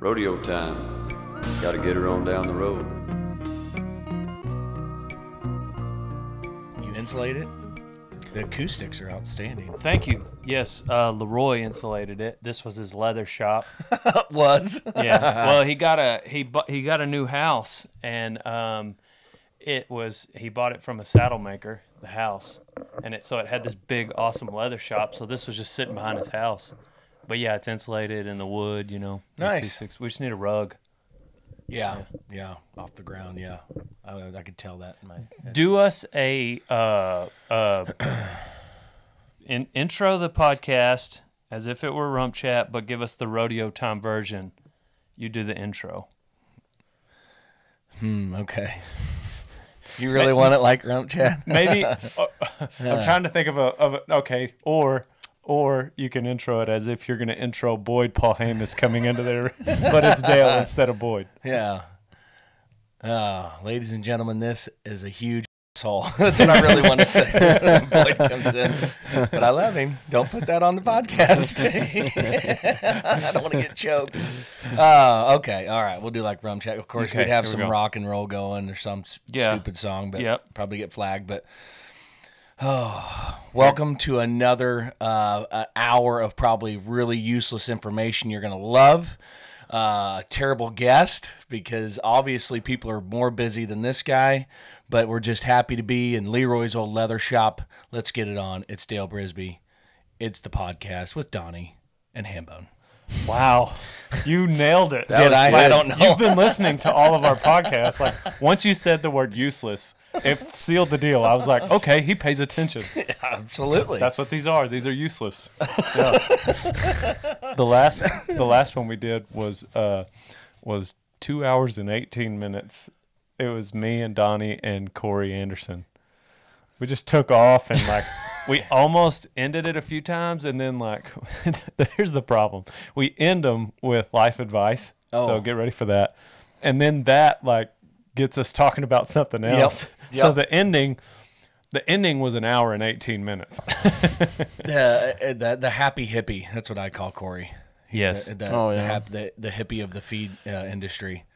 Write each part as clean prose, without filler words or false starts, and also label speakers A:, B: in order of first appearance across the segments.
A: Rodeo time. Gotta get her on down the road.
B: You insulate it? The acoustics are outstanding.
C: Thank you. Yes, Leroy insulated it. This was his leather shop.
B: Was?
C: Yeah. Well, he got a new house, and he bought it from a saddle maker, the house, and so it had this big, awesome leather shop. So this was just sitting behind his house. But yeah, it's insulated in the wood, you know.
B: Nice.
C: We just need a rug.
B: Yeah, off the ground. Yeah, I could tell that in my head.
C: Do us a intro the podcast as if it were Rump Chat, but give us the Rodeo Time version. You do the intro.
B: Okay. You really want it like Rump Chat?
C: Maybe. I'm trying to think of okay, or you can intro it as if you're going to intro Boyd Paul Hamus coming into there, but it's Dale instead of Boyd.
B: Yeah. Ladies and gentlemen, this is a huge asshole. That's what I really want to say when Boyd comes in. But I love him. Don't put that on the podcast. I don't want to get choked. Okay. All right. We'll do like Rum Chat. Of course,
C: Okay,
B: we'd have
C: here we
B: some
C: go.
B: rock and roll going or some stupid song, but probably get flagged. But welcome to another hour of probably really useless information you're going to love. A terrible guest, because obviously people are more busy than this guy, but we're just happy to be in Leroy's old leather shop. Let's get it on. It's Dale Brisby. It's the podcast with Donnie and Hambone.
C: Wow, you nailed it.
B: Did I? I don't know.
C: You've been listening to all of our podcasts. Like, once you said the word useless, it sealed the deal. I was like, okay, he pays attention.
B: Absolutely.
C: That's what these are. These are useless. Yeah. The last one we did was 2 hours and 18 minutes. It was me and Donnie and Corey Anderson. We just took off and like we almost ended it a few times, and then like here's the problem. We end them with life advice. So get ready for that. And then that like gets us talking about something else.
B: Yep.
C: So the ending was an hour and 18 minutes.
B: The happy hippie. That's what I call Corey.
C: Yes.
B: The hippie of the feed industry.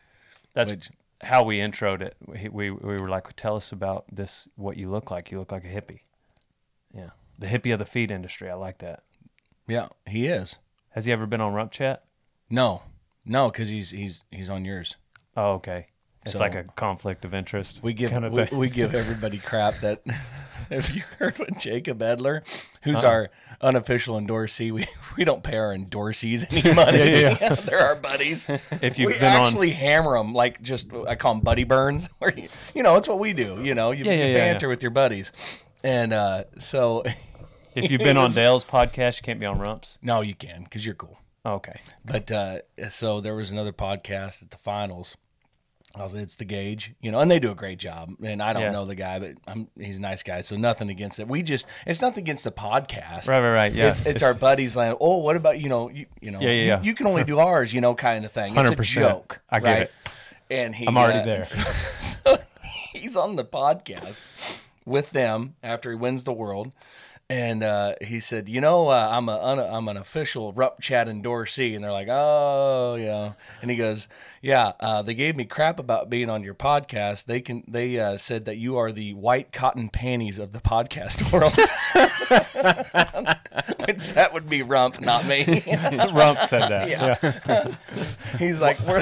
C: That's how we introed it. We were like, tell us about this, what you look like. You look like a hippie. Yeah. The hippie of the feed industry. I like that.
B: Yeah, he is.
C: Has he ever been on Rump Chat?
B: No, because he's on yours.
C: Oh, okay. It's
B: So,
C: like a conflict of interest.
B: We give
C: kind of thing.
B: we give everybody crap that. Have you heard with Jacob Edler, who's our unofficial endorsee? We don't pay our endorsees any money.
C: Yeah.
B: They're our buddies.
C: If you've
B: we
C: been
B: actually hammer them like I call them buddy burns. Where it's what we do. You banter with your buddies, and so.
C: If you've been on Dale's podcast, you can't be on Rumps.
B: No, you can because you're cool.
C: Oh, okay.
B: But so there was another podcast at the finals. It's The Gauge, and they do a great job. And I don't know the guy, but he's a nice guy, so nothing against it. It's nothing against the podcast.
C: Right. Yeah,
B: it's our buddies like, oh, what about you can only do ours, kind of thing.
C: 100%.
B: It's a joke.
C: I get it.
B: And
C: I'm already there.
B: So he's on the podcast with them after he wins the world. And he said, I'm an official Rump Chat endorsee. And they're like, oh, yeah. And he goes, yeah, they gave me crap about being on your podcast. They said that you are the white cotton panties of the podcast world. Which that would be Rump, not me.
C: Rump said that. Yeah.
B: He's like, we're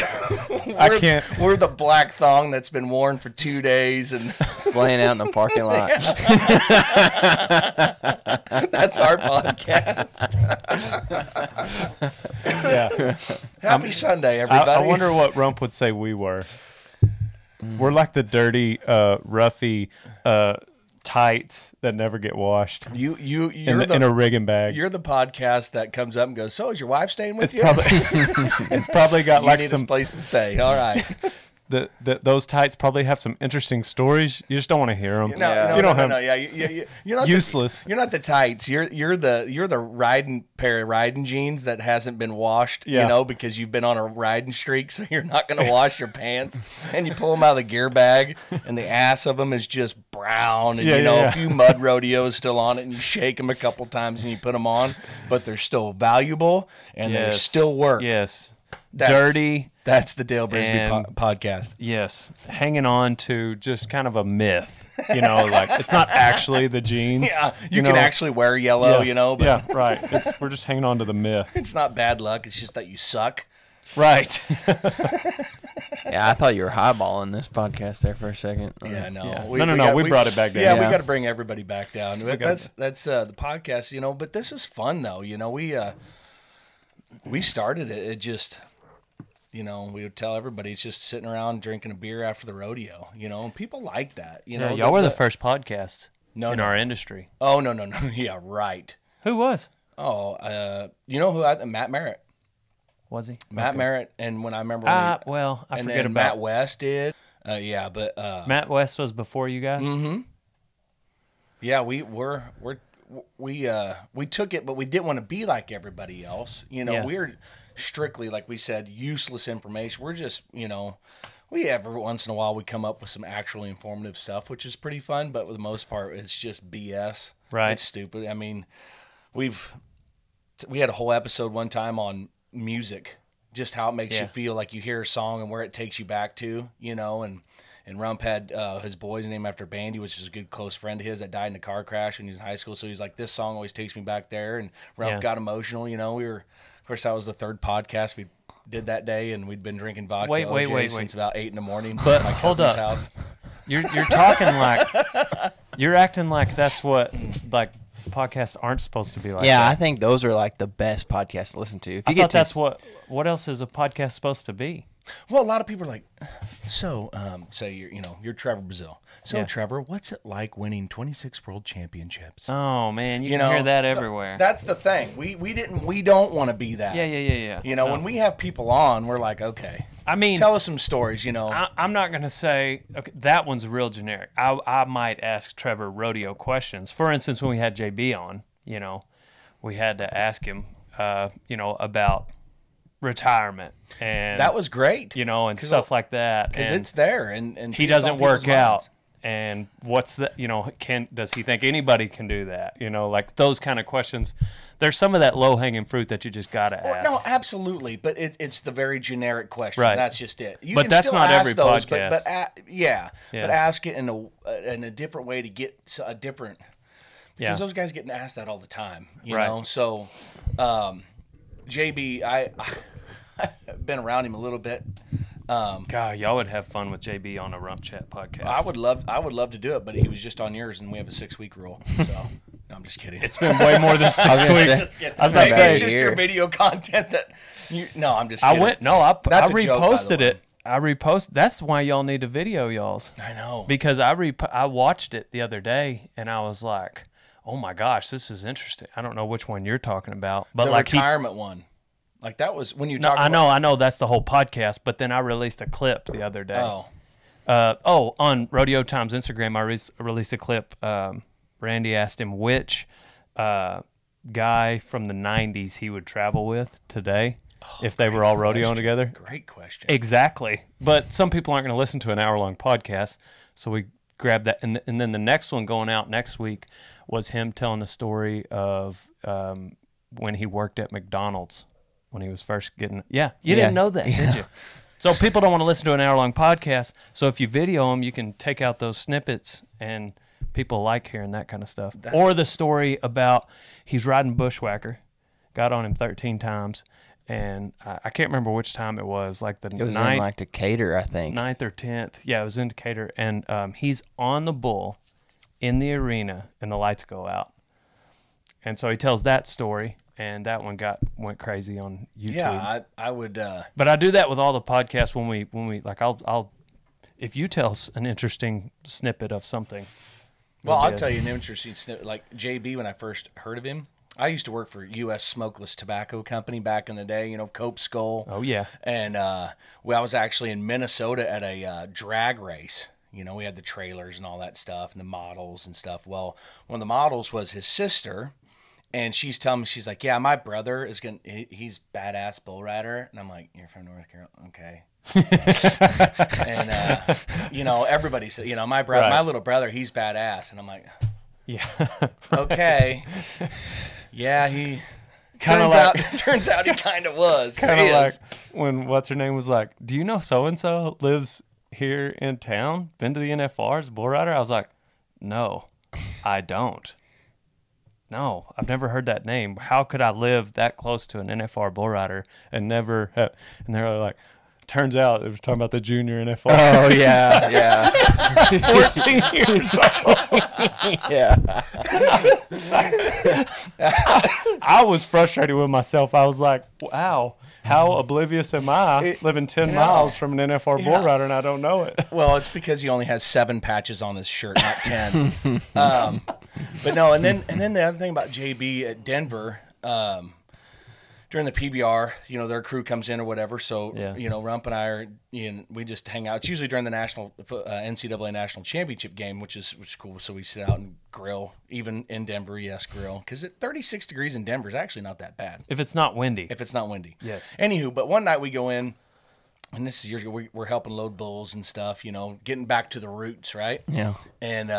B: the black thong that's been worn for 2 days. And
D: it's laying out in the parking lot.
B: That's our podcast.
C: Yeah.
B: Happy Sunday, everybody.
C: I wonder what Rump would say we were. We're like the dirty, roughy tights that never get washed.
B: You're
C: in a rigging bag.
B: You're the podcast that comes up and goes, so is your wife staying with you?
C: It's probably got like some
B: place to stay. All right.
C: Those tights probably have some interesting stories. You just don't want to hear them.
B: No. You're not
C: useless.
B: You're not the tights. You're the riding pair of riding jeans that hasn't been washed.
C: Yeah.
B: Because you've been on a riding streak, so you're not going to wash your pants. And you pull them out of the gear bag, and the ass of them is just brown. And a few mud rodeos still on it, and you shake them a couple times and you put them on, but they're still valuable and they still work.
C: Yes. dirty.
B: That's the Dale Brisby
C: and-
B: podcast.
C: Yes, hanging on to just kind of a myth. Like it's not actually the jeans.
B: Yeah, you can actually wear yellow, but
C: yeah, right. We're just hanging on to the myth.
B: it's not bad luck. It's just that you suck.
C: Right.
D: Yeah, I thought you were highballing this podcast there for a second.
B: Yeah, no.
C: Yeah. No. We brought it back down.
B: Yeah,
D: Yeah.
B: we got to bring everybody back down. That's the podcast, But this is fun though. We started it. It just, we would tell everybody it's just sitting around drinking a beer after the rodeo. And people like that.
C: Yeah, y'all were the first podcast in our industry.
B: Oh no. Yeah, right.
C: Who was?
B: Oh, Matt Merritt.
C: Was he?
B: Matt Merritt, and when I remember,
C: I
B: and
C: forget
B: then
C: about
B: Matt West did. But
C: Matt West was before you guys.
B: Mm-hmm. Yeah, we took it, but we didn't want to be like everybody else. We're strictly, like we said, useless information. We're just, we every once in a while we come up with some actually informative stuff, which is pretty fun. But for the most part, it's just BS.
C: Right?
B: It's stupid. I mean, we had a whole episode one time on music, just how it makes you feel, like you hear a song and where it takes you back to, and Rump had his boy's name after Bandy, which is a good close friend of his that died in a car crash when he was in high school. So he's like, this song always takes me back there, and Rump got emotional. We were, of course, that was the third podcast we did that day, and we'd been drinking vodka OJ since about 8 a.m.
C: But
B: at my
C: hold
B: cousin's
C: up.
B: house.
C: You're talking like you're acting like that's what like podcasts aren't supposed to be like.
D: Yeah,
C: that.
D: I think those are like the best podcasts to listen to. If you
C: I
D: get
C: thought
D: to
C: that's what else is a podcast supposed to be?
B: Well, a lot of people are like, so, say you're Trevor Brazil. So,
C: Yeah.
B: Trevor, what's it like winning 26 world championships?
C: Oh man, you can hear that everywhere.
B: That's the thing. We don't want to be that.
C: Yeah. No.
B: When we have people on, we're like, okay.
C: I mean,
B: tell us some stories.
C: I'm not gonna say that one's real generic. I might ask Trevor rodeo questions. For instance, when we had JB on, we had to ask him, about retirement, and
B: that was great.
C: And stuff like that.
B: Because
C: And
B: it's there, and
C: he
B: it's on
C: doesn't
B: people's
C: work out.
B: minds.
C: And what's the, does he think anybody can do that? Like those kind of questions. There's some of that low hanging fruit that you just got to ask.
B: No, absolutely. But it's the very generic question.
C: Right.
B: That's just it. You
C: But
B: can
C: that's
B: still
C: not
B: ask
C: every
B: those,
C: podcast.
B: But ask it in a different way to get a different. Because those guys getting asked that all the time. You know? So, JB, I've been around him a little bit.
C: God, y'all would have fun with JB on a RumpChat podcast.
B: I would love to do it, but he was just on yours, and we have a 6-week rule. So, no, I'm just kidding.
C: It's been way more than 6
D: gonna
C: weeks.
D: say-
C: I was about to
B: Maybe
C: say.
B: it's just your video content that. No, I'm just kidding.
C: I
B: That's a joke, by the
C: reposted
B: way.
C: it. I reposted. That's why y'all need a video, y'all's.
B: I know.
C: Because I watched it the other day, and I was like, oh my gosh, this is interesting. I don't know which one you're talking about, but
B: The
C: like
B: retirement one. Like that was when you talked
C: I
B: about.
C: know that's the whole podcast, but then I released a clip the other day.
B: Oh.
C: On Rodeo Time's Instagram, I released a clip. Randy asked him which guy from the 90s he would travel with today if they were all rodeoing together.
B: Great question.
C: Exactly. But some people aren't going to listen to an hour-long podcast, so we grabbed that. And then the next one going out next week was him telling the story of when he worked at McDonald's. When he was first getting, you didn't know that, did you? So people don't want to listen to an hour-long podcast. So if you video them, you can take out those snippets, and people like hearing that kind of stuff. Or the story about he's riding bushwhacker, got on him 13 times, and I can't remember which time it was, like the
D: it was
C: ninth,
D: in like Decatur, I think.
C: 9th or 10th. Yeah, it was in Decatur, and he's on the bull in the arena, and the lights go out. And so he tells that story. And that one went crazy on YouTube.
B: Yeah, I would.
C: But I do that with all the podcasts when we like I'll if you tell an interesting snippet of something.
B: Well, I'll tell you an interesting snippet. Like JB, when I first heard of him, I used to work for U.S. Smokeless Tobacco Company back in the day. Cope Skull.
C: Oh yeah.
B: And I was actually in Minnesota at a drag race. We had the trailers and all that stuff and the models and stuff. Well, one of the models was his sister. And she's telling me, she's like, yeah, my brother is he's badass bull rider. And I'm like, you're from North Carolina? Okay. And, everybody said, my brother, my little brother, he's badass. And I'm like,
C: yeah.
B: okay. Yeah, he Turns out he kind of was.
C: Kind of like when what's her name was like, "Do you know so and so lives here in town? Been to the NFR's bull rider?" I was like, "No, I don't. No, I've never heard that name. How could I live that close to an NFR bull rider and never have?" And they're like, turns out it was talking about the junior NFR.
D: Oh yeah, yeah.
C: 14 years old.
D: Yeah.
C: I was frustrated with myself. I was like, wow, how oblivious am I living 10 miles from an NFR bull rider and I don't know it?
B: Well, it's because he only has 7 patches on his shirt, not 10. But no, and then the other thing about JB at Denver, during the PBR, you know, their crew comes in or whatever. So, you know, Rump and I are, we just hang out. It's usually during the NCAA National Championship game, which is cool. So we sit out and grill, even in Denver. Yes, grill, because at 36 degrees in Denver is actually not that bad.
C: If it's not windy.
B: Yes. Anywho, but one night we go in, and this is years ago. We're helping load bulls and stuff. You know, getting back to the roots, right?
D: Yeah.
B: And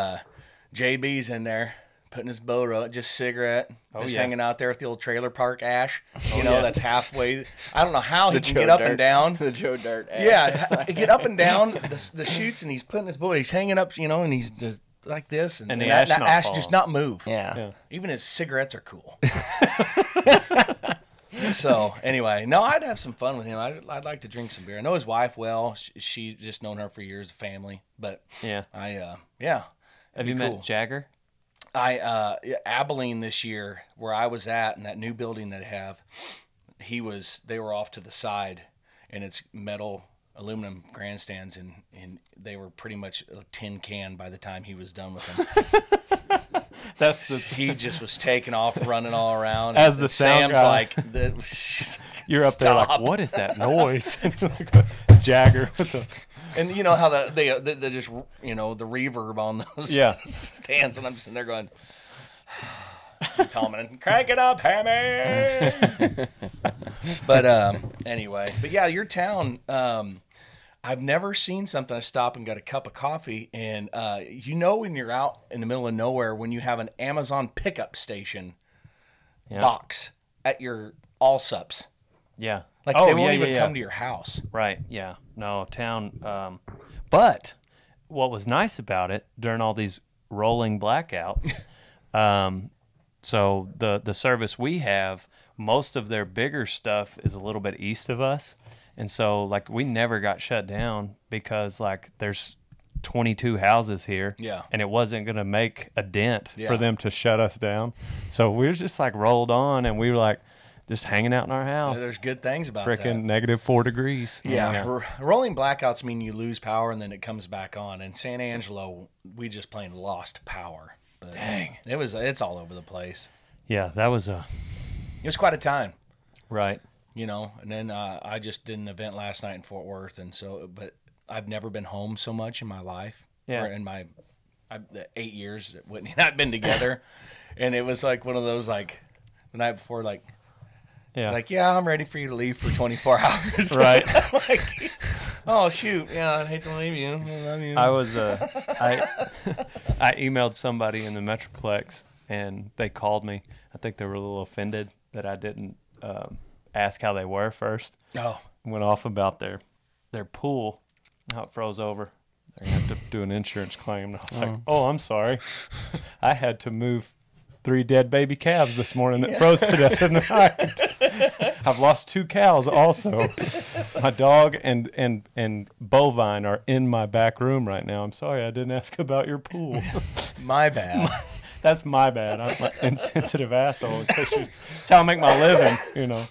B: JB's in there, putting his boat up, just cigarette, hanging out there at the old trailer park ash. You know, that's halfway. I don't know how he can get up and down.
D: The Joe Dirt ash.
B: Yeah, get up and down the chutes, and he's putting his boat. He's hanging up, you know, and he's just like this, and
C: the
B: that ash
C: fall.
B: just not move.
D: Yeah.
B: Even his cigarettes are cool. So anyway, no, I'd have some fun with him. I'd like to drink some beer. I know his wife well. She just known her for years, family. But
C: Yeah.
B: Have
C: you met Jagger?
B: Abilene this year, where I was at, in that new building they have, they were off to the side, and it's metal aluminum grandstands, and they were pretty much a tin can by the time he was done with them. He just was taking off, running all around.
C: As the sound
B: Sam's
C: guy.
B: like,
C: You're up there like, what is that noise? Jagger with the...
B: And you know how they just, you know, the reverb on those stands, and I'm sitting there going, Tomlin, crank it up, Hammy. But anyway, but yeah, your town. I've never seen something. I stop and got a cup of coffee, and you know when you're out in the middle of nowhere, when you have an Amazon pickup station box at your Allsups.
C: Yeah.
B: Like they won't even come to your house.
C: Right. Yeah. No, town. But what was nice about it during all these rolling blackouts, so the service we have, most of their bigger stuff is a little bit east of us. And so, like, we never got shut down because, like, there's 22 houses here.
B: Yeah.
C: And it wasn't going to make a dent for them to shut us down. So we were just, like, rolled on, and we were, like, just hanging out in our house.
B: Yeah, there's good things about that.
C: Freaking -4 degrees.
B: Yeah. Rolling blackouts mean you lose power and then it comes back on. In San Angelo, we just plain lost power. But
C: Dang.
B: It's all over the place.
C: Yeah, that was
B: It was quite a time.
C: right.
B: You know, and then I just did an event last night in Fort Worth, and so, but I've never been home so much in my life.
C: Yeah.
B: Or in the 8 years that Whitney and I have been together, and it was like one of those, like, the night before, like,
C: Yeah.
B: it's like, yeah, I'm ready for you to leave for 24 hours.
C: Right.
B: Like, oh shoot, yeah, I'd hate to leave you. I love you.
C: I was I emailed somebody in the Metroplex, and they called me. I think they were a little offended that I didn't ask how they were first.
B: Oh.
C: Went off about their pool, how it froze over. They're gonna have to do an insurance claim. And I was like, oh, I'm sorry. I had to move 3 dead baby calves this morning that froze to death in the night. I've lost 2 cows also. My dog and bovine are in my back room right now. I'm sorry I didn't ask about your pool.
B: My bad.
C: That's my bad. I'm an insensitive asshole. It's how I make my living, you know.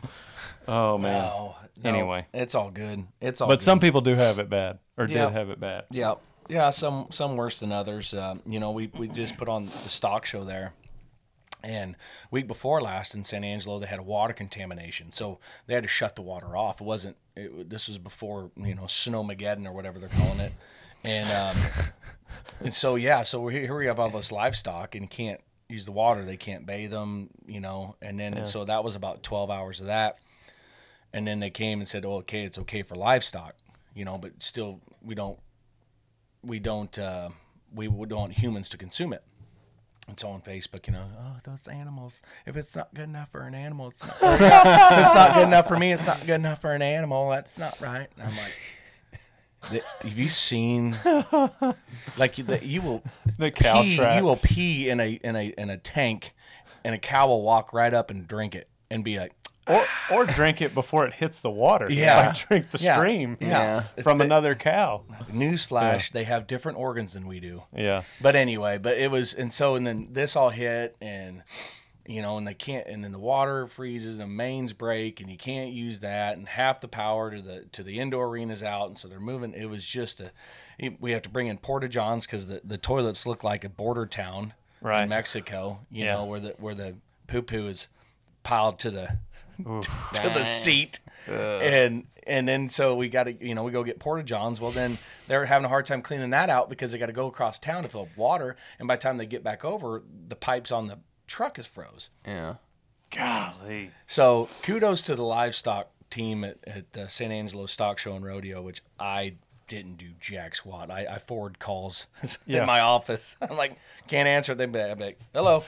C: Oh, man.
B: No,
C: Anyway.
B: it's all good. It's all
C: But
B: good.
C: some people do have it bad, or
B: Yeah.
C: did have it bad.
B: Yeah. Yeah, some worse than others. You know, we just put on the stock show there. And week before last in San Angelo, they had a water contamination, so they had to shut the water off. This was before, you know, Snowmageddon or whatever they're calling it, and so here we have all this livestock and can't use the water. They can't bathe them, you know, and then so that was about 12 hours of that, and then they came and said, oh, okay, it's okay for livestock, you know, but still we don't want humans to consume it. And so on Facebook, oh, those animals. If it's not good enough for an animal, it's not. If it's not good enough for me, it's not good enough for an animal. That's not right. And I'm like, have you seen? Like you will
C: The cow
B: pee.
C: tracks.
B: You will pee in a tank, and a cow will walk right up and drink it and be like,
C: Or drink it before it hits the water.
B: Yeah.
C: Like drink the
B: Yeah.
C: stream
B: Yeah.
C: from another cow.
B: newsflash, they have different organs than we do.
C: Yeah.
B: But anyway, it was, and then this all hit, and and they can't, and then the water freezes and mains break, and you can't use that, and half the power to the indoor arena's out, and so they're moving. It was just we have to bring in porta johns because the toilets look like a border town
C: Right.
B: in Mexico.
C: Yeah.
B: Where the poo poo is piled to the to the seat, and then so we got to we go get porta johns. Well, then they're having a hard time cleaning that out because they got to go across town to fill up water, and by the time they get back over, the pipes on the truck is froze.
D: Yeah.
C: Golly.
B: So kudos to the livestock team at San Angelo Stock Show and Rodeo, which I didn't do jack squat. I forward calls in my office. I'm like, can't answer it. They'd be like, hello,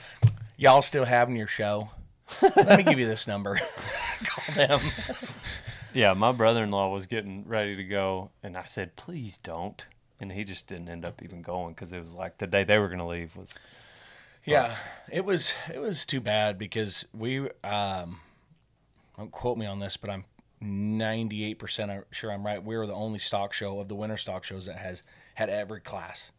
B: y'all still having your show? Let me give you this number. Call them.
C: Yeah, my brother-in-law was getting ready to go, and I said, please don't. And he just didn't end up even going because it was like the day they were going to leave was.
B: Yeah, it was too bad because we don't quote me on this, but I'm 98% sure I'm right. We were the only stock show of the winter stock shows that has had every class.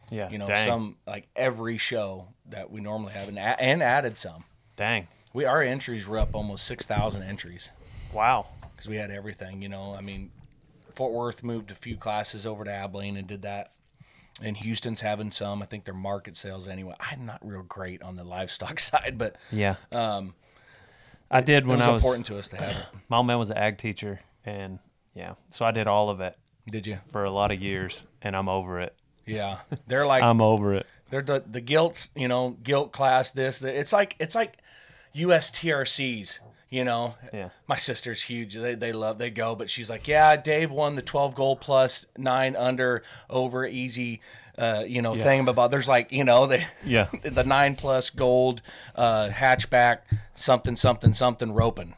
C: Yeah, dang.
B: Some like every show that we normally have, and added some.
C: Dang.
B: Our entries were up almost 6,000 entries
C: Wow.
B: because we had everything. Fort Worth moved a few classes over to Abilene and did that. And Houston's having some. I think their market sales anyway. I'm not real great on the livestock side, but
C: Yeah. I did when
B: it was
C: I was
B: important to us to have it.
C: My old man was an ag teacher, and yeah, so I did all of it
B: Did you?
C: for a lot of years, and I'm over it.
B: Yeah, they're like
C: I'm over it.
B: they're the guilts. Guilt class. It's like USTRCs.
C: Yeah.
B: My sister's huge. They go, but she's like, yeah, Dave won the 12 goal plus 9 under over easy. Thing about there's like they
C: Yeah.
B: the 9 plus gold hatchback something roping.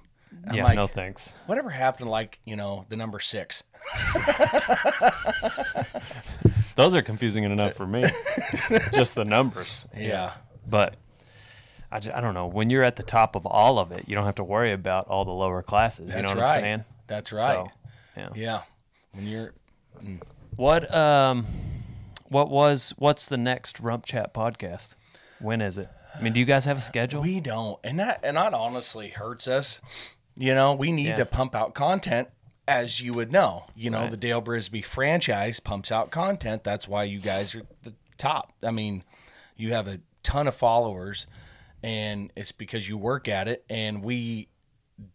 B: I'm
C: Yeah,
B: like,
C: no thanks.
B: whatever happened to the number 6?
C: Those are confusing enough for me. Just the numbers.
B: Yeah.
C: But I don't know. When you're at the top of all of it, you don't have to worry about all the lower classes.
B: That's
C: you know what
B: right.
C: I'm saying?
B: That's right.
C: So, yeah.
B: Yeah. When you're
C: What's the next Rump Chat podcast? When is it? I mean, do you guys have a schedule?
B: We don't, and that honestly hurts us. We need
C: Yeah.
B: to pump out content, as you would know.
C: Right.
B: The Dale Brisby franchise pumps out content. That's why you guys are the top. I mean, you have a ton of followers, and it's because you work at it, and we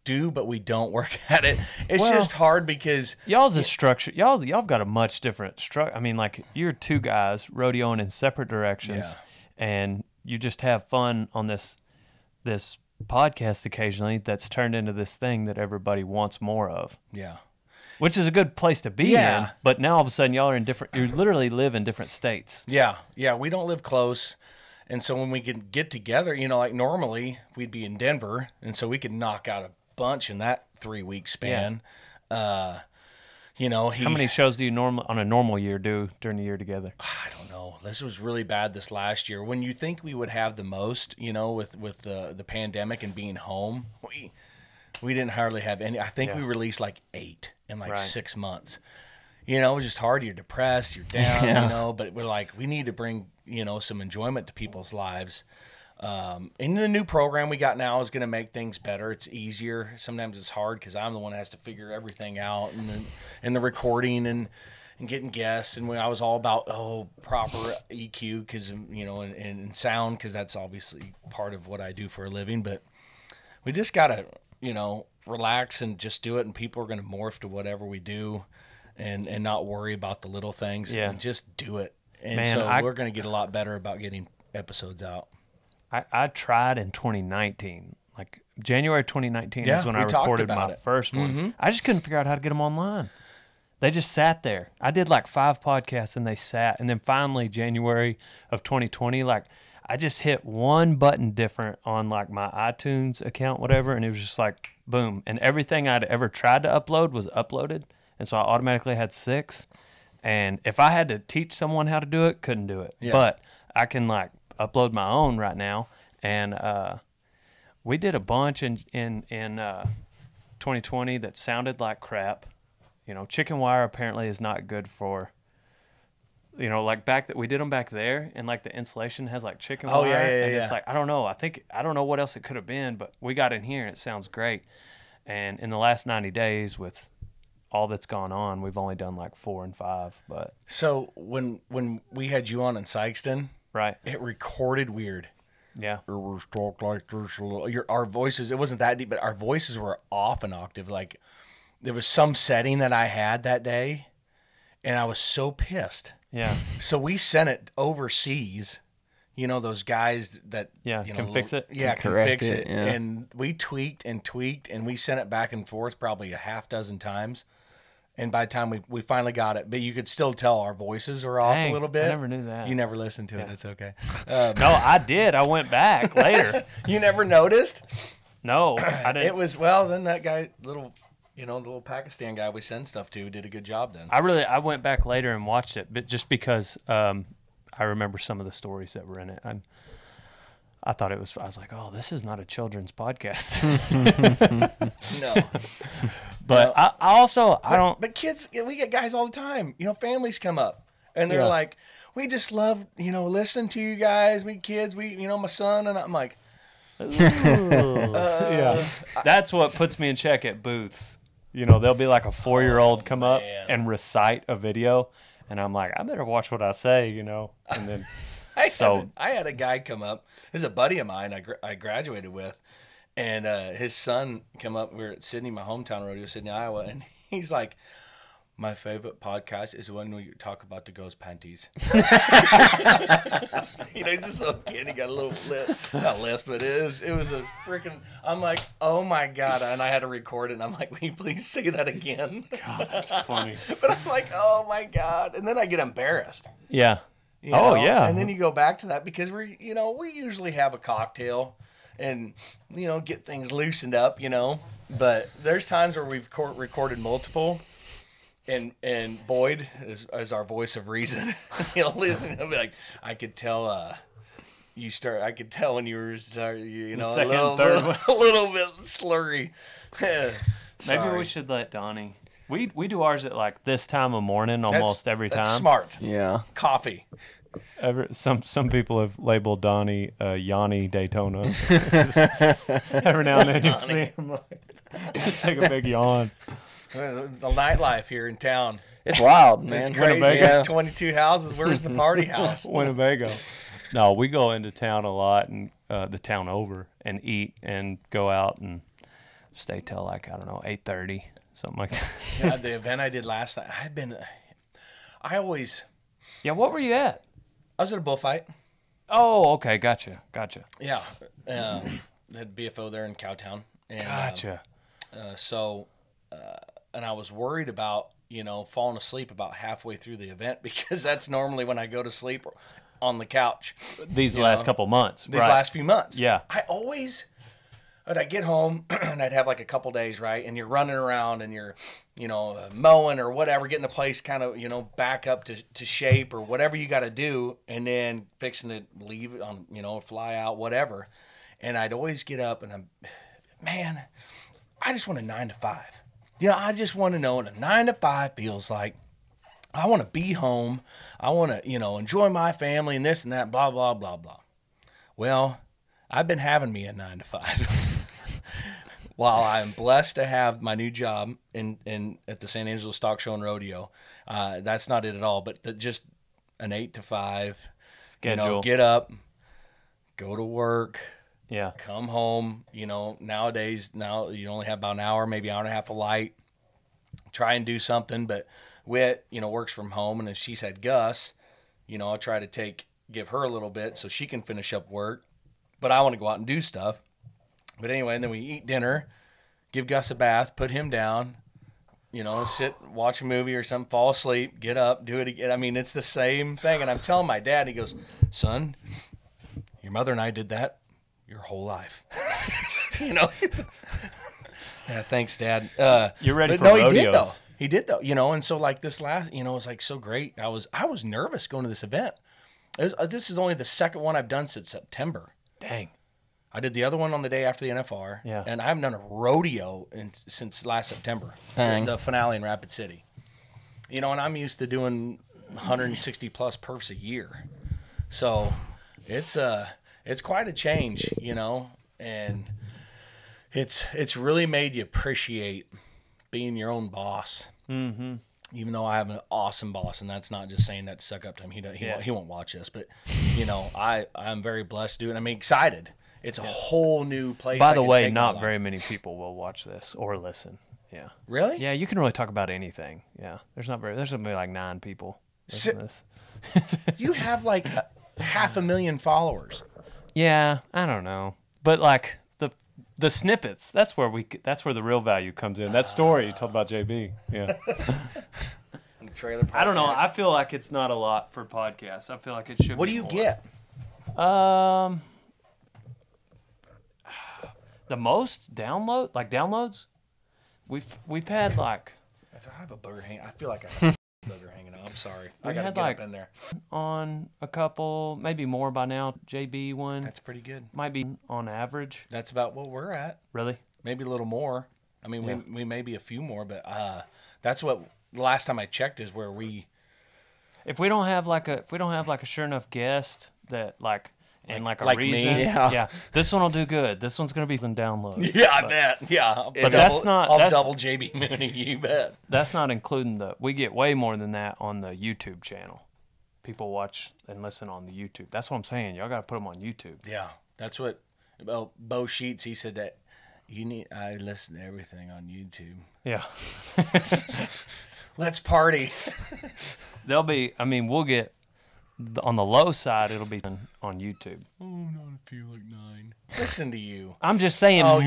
B: do, but we don't work at it. It's just hard because
C: Y'all's is structured. Y'all got a much different structure. I mean, like you're two guys rodeoing in separate directions, and you just have fun on this podcast occasionally. That's turned into this thing that everybody wants more of.
B: yeah.
C: Which is a good place to be in. But now all of a sudden y'all are in different. You literally live in different states.
B: Yeah, we don't live close. And so when we can get together, like normally we'd be in Denver, and so we could knock out a bunch in that 3-week span.
C: How many shows do you on a normal year do during the year together?
B: I don't know. This was really bad this last year. When you think we would have the most, with the pandemic and being home, we didn't hardly have any. I think we released like 8 in like 6 months. It was just hard. You're depressed. You're down. But we're like, we need to bring some enjoyment to people's lives. And the new program we got now is going to make things better. It's easier. Sometimes it's hard because I'm the one that has to figure everything out, and the recording and getting guests. And I was all about proper EQ because and sound because that's obviously part of what I do for a living. But we just gotta relax and just do it, and people are going to morph to whatever we do, and not worry about the little things.
C: Yeah.
B: And just do it. And
C: Man,
B: we're going to get a lot better about getting episodes out.
C: I tried in 2019, like January 2019
B: Yeah,
C: is when
B: we
C: I
B: talked
C: recorded
B: about
C: my
B: it.
C: first one. I just couldn't figure out how to get them online. They just sat there. I did like 5 podcasts and they sat. And then finally, January of 2020, like I just hit one button different on like my iTunes account, whatever, and it was just like boom, and everything I'd ever tried to upload was uploaded, and so I automatically had 6. And if I had to teach someone how to do it, couldn't do it.
B: Yeah.
C: But I can like upload my own right now, and we did a bunch in 2020 that sounded like crap. You know, chicken wire apparently is not good for. You know, like we did them back there, and like the insulation has like chicken wire, and it's like I don't know what else it could have been, but we got in here and it sounds great. And in the last 90 days, with all that's gone on, we've only done like 4 and 5. But
B: So when we had you on in Sykeston,
C: right,
B: it recorded weird.
C: yeah,
B: It was talk like this a little. Our voices, it wasn't that deep, but our voices were off an octave. Like there was some setting that I had that day, and I was so pissed.
C: yeah,
B: So we sent it overseas. You know, those guys that
C: can fix it.
B: Yeah, can
D: correct
B: fix
D: it,
B: it.
D: yeah.
B: And we tweaked, and we sent it back and forth probably a half dozen times. And by the time we finally got it, but you could still tell our voices are off
C: Dang,
B: a little bit.
C: I never knew that.
B: You never listened to it. It's okay.
C: No, I did. I went back later.
B: You never noticed?
C: No, I didn't.
B: It was, well, then that guy, the little Pakistan guy we send stuff to did a good job then.
C: I went back later and watched it, but just because I remember some of the stories that were in it. I thought I was like, oh, this is not a children's podcast.
B: No.
C: But I also, I don't.
B: But kids, we get guys all the time. You know, families come up and they're
C: Yeah.
B: like, we just love, listening to you guys. We kids, my son. And I'm like,
C: Yeah, that's what puts me in check at booths. You know, there'll be like a 4-year-old come up
B: man.
C: and recite a video, and I'm like, I better watch what I say, and then
B: I had a guy come up. This is a buddy of mine I graduated with. And his son come up. We were at Sydney, my hometown rodeo, Sydney, Iowa. And he's like, my favorite podcast is when we talk about the ghost panties. He's just a little kid. He got a little not lisp, but it was a freaking. I'm like, oh my God. And I had to record it. And I'm like, will you please say that again?
C: God, that's funny.
B: But I'm like, oh my God. And then I get embarrassed.
C: Yeah.
B: you
C: Oh,
B: know?
C: yeah.
B: And then you go back to that because we usually have a cocktail and, get things loosened up, But there's times where we've recorded multiple. And Boyd is our voice of reason. Listen, he'll be like, I could tell I could tell when you were
C: second,
B: a
C: third one.
B: little bit slurry.
C: Maybe
B: Sorry.
C: we should let Donnie. We do ours at like this time of morning almost every time.
B: That's smart.
D: Yeah.
B: Coffee.
C: Some people have labeled Donnie Yanni Daytona. Every now and then you see him just take a big yawn.
B: The nightlife here in town.
D: It's wild, man.
B: It's crazy.
C: Winnebago.
B: There's 22 houses. Where's the party house?
C: Winnebago. No, we go into town a lot and the town over and eat and go out and stay till like, I don't know, 8:30, something like that.
B: Yeah, the event I did last night, I was
C: Yeah, what were you at?
B: at a bullfight.
C: Oh, okay, gotcha.
B: Yeah. Had BFO there in Cowtown. And,
C: Gotcha.
B: And I was worried about, falling asleep about halfway through the event because that's normally when I go to sleep on the couch.
C: These last couple months.
B: These
C: right.
B: last few months.
C: Yeah.
B: I'd get home and I'd have like a couple days, right? And you're running around and you're, mowing or whatever, getting the place kind of, back up to shape or whatever you got to do. And then fixing to leave on, fly out, whatever. And I'd always get up and I just want a 9 to 5. I just want to know what a 9 to 5 feels like. I want to be home. I want to, enjoy my family and this and that, blah, blah, blah, blah. Well, I've been having me a 9 to 5. While I'm blessed to have my new job in at the San Angelo Stock Show and Rodeo, that's not it at all. But just an 8 to 5
C: Schedule.
B: Get up, go to work.
C: Yeah.
B: Come home, nowadays, now you only have about an hour, maybe hour and a half of light. Try and do something, but Whit, works from home, and if she's had Gus, I'll try to give her a little bit so she can finish up work. But I want to go out and do stuff. But anyway, and then we eat dinner, give Gus a bath, put him down, sit, watch a movie or something, fall asleep, get up, do it again. I mean, it's the same thing. And I'm telling my dad, he goes, son, Your mother and I did that your whole life. You know? Yeah, thanks, Dad.
C: You're ready
B: but
C: for
B: no,
C: rodeos.
B: he did, though. He did, though. You know, and so, like, this last, you know, it was, like, so great. I was nervous going to this event. This is only the second one I've done since September.
C: Dang.
B: I did the other one on the day after the NFR.
C: Yeah.
B: And I haven't done a rodeo since last September.
D: Dang.
B: The finale in Rapid City. You know, and I'm used to doing 160-plus perfs a year. So it's quite a change, you know, and it's really made you appreciate being your own boss.
C: Mm-hmm.
B: Even though I have an awesome boss, and that's not just saying that to suck up to him. He won't watch this, but you know, I'm very blessed to do it. I'm excited. It's a whole new place.
C: By the way, not very many people will watch this or listen. Yeah.
B: Really?
C: Yeah, you can really talk about anything. Yeah. There's gonna be like 9 people listening to this.
B: You have like 500,000 followers.
C: Yeah, I don't know. But like the snippets, that's where the real value comes in. That story you told about JB. Yeah.
B: The trailer
C: I don't know.
B: podcast.
C: I feel like it's not a lot for podcasts. I feel like it should
B: What
C: be
B: do you
C: more.
B: get?
C: The most downloads? We've had like
B: I have a booger hanging. I feel like I have a booger hanging out. I'm sorry. I
C: We
B: gotta
C: had,
B: get
C: like-
B: up in there.
C: on a couple, maybe more by now. JB one
B: That's pretty good.
C: might be on average.
B: That's about what we're at.
C: Really?
B: Maybe a little more. I mean,
C: Yeah.
B: we may be a few more, but that's what the last time I checked is where we.
C: If we don't have like a sure enough guest that like and like a
B: like me?
C: reason,
D: Yeah.
C: this one will do good. This one's gonna be some downloads.
B: Yeah, I bet. Yeah,
C: But that's not-
B: I'll
C: that's-
B: double JB Mooney. You bet.
C: That's not including we get way more than that on the YouTube channel. People watch and listen on the YouTube. That's what I'm saying. Y'all gotta put them on YouTube.
B: Yeah, that's what. Well, Bo Sheets, he said that I listen to everything on YouTube.
C: Yeah.
B: Let's party.
C: We'll get on the low side. It'll be on YouTube.
B: Oh, not a few like 9. Listen to you.
C: I'm just saying
B: Oh,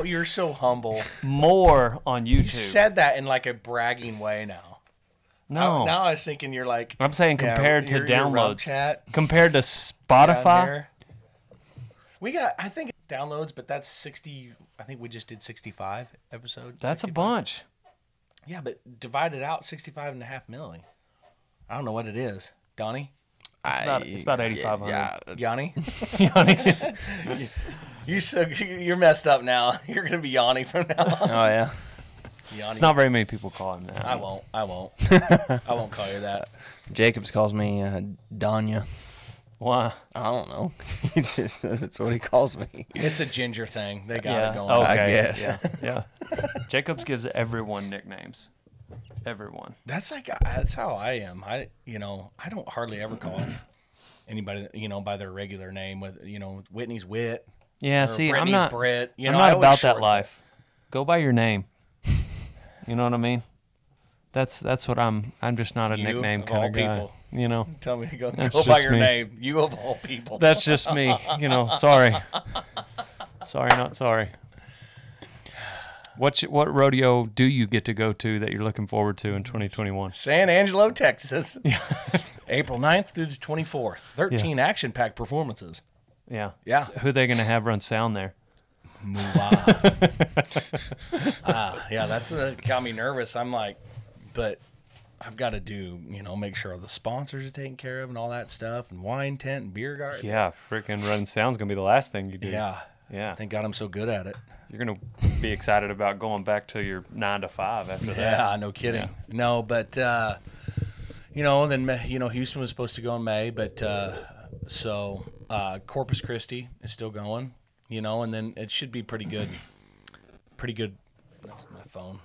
B: you're so humble.
C: more on YouTube.
B: You said that in like a bragging way now.
C: no.
B: Now I was thinking you're like.
C: I'm saying compared to
B: your
C: downloads,
B: RumpChat
C: compared to
B: down
C: Spotify.
B: there. We got, I think, downloads, but that's 60. I think we just did 65 episodes.
C: That's a
B: 65.
C: bunch.
B: Yeah, but divided out 65.5 million. I don't know what it is. Donnie?
C: It's about 8,500.
D: Yeah.
B: Yanni?
C: Yanni.
B: You're messed up now. You're going to be Yanni from now on.
D: Oh yeah.
B: Yanni.
C: It's not very many people call him that.
B: I won't. I won't call you that.
D: Jacobs calls me Danya.
C: Why?
D: I don't know. It's just that's what he calls me.
B: It's a ginger thing. They got
C: Yeah.
B: it going.
C: Okay.
D: I guess.
C: Yeah. Yeah. Jacobs gives everyone nicknames. Everyone.
B: That's how I am. I don't hardly ever call anybody, by their regular name. With Whitney's Wit.
C: Yeah.
B: Or
C: See,
B: Brittany's
C: I'm not.
B: Brit.
C: I'm
B: I
C: not
B: always
C: about that
B: shorten it.
C: life. Go by your name. You know what I mean? That's what I'm. I'm just not a
B: You, of
C: nickname kind
B: all
C: of guy.
B: people.
C: You know.
B: Tell me to go
C: That's
B: by
C: just
B: your
C: me.
B: name. You of all people.
C: That's just me. Sorry. Sorry, not sorry. What rodeo do you get to go to that you're looking forward to in 2021?
B: San Angelo, Texas. April 9th through the 24th. 13 action-packed performances.
C: Yeah.
B: Yeah.
C: So who are they going to have run sound there?
B: Yeah, that's got me nervous. I'm like, but I've got to do, make sure the sponsors are taken care of and all that stuff, and wine tent and beer garden.
C: Yeah, freaking run sound's going to be the last thing you do.
B: Yeah.
C: Yeah.
B: Thank God I'm so good at it.
C: You're going to be excited about going back to your 9 to 5 after that.
B: Yeah, no kidding.
C: Yeah.
B: No, but then Houston was supposed to go in May, but so Corpus Christi is still going, and then it should be pretty good. Pretty good. That's my phone.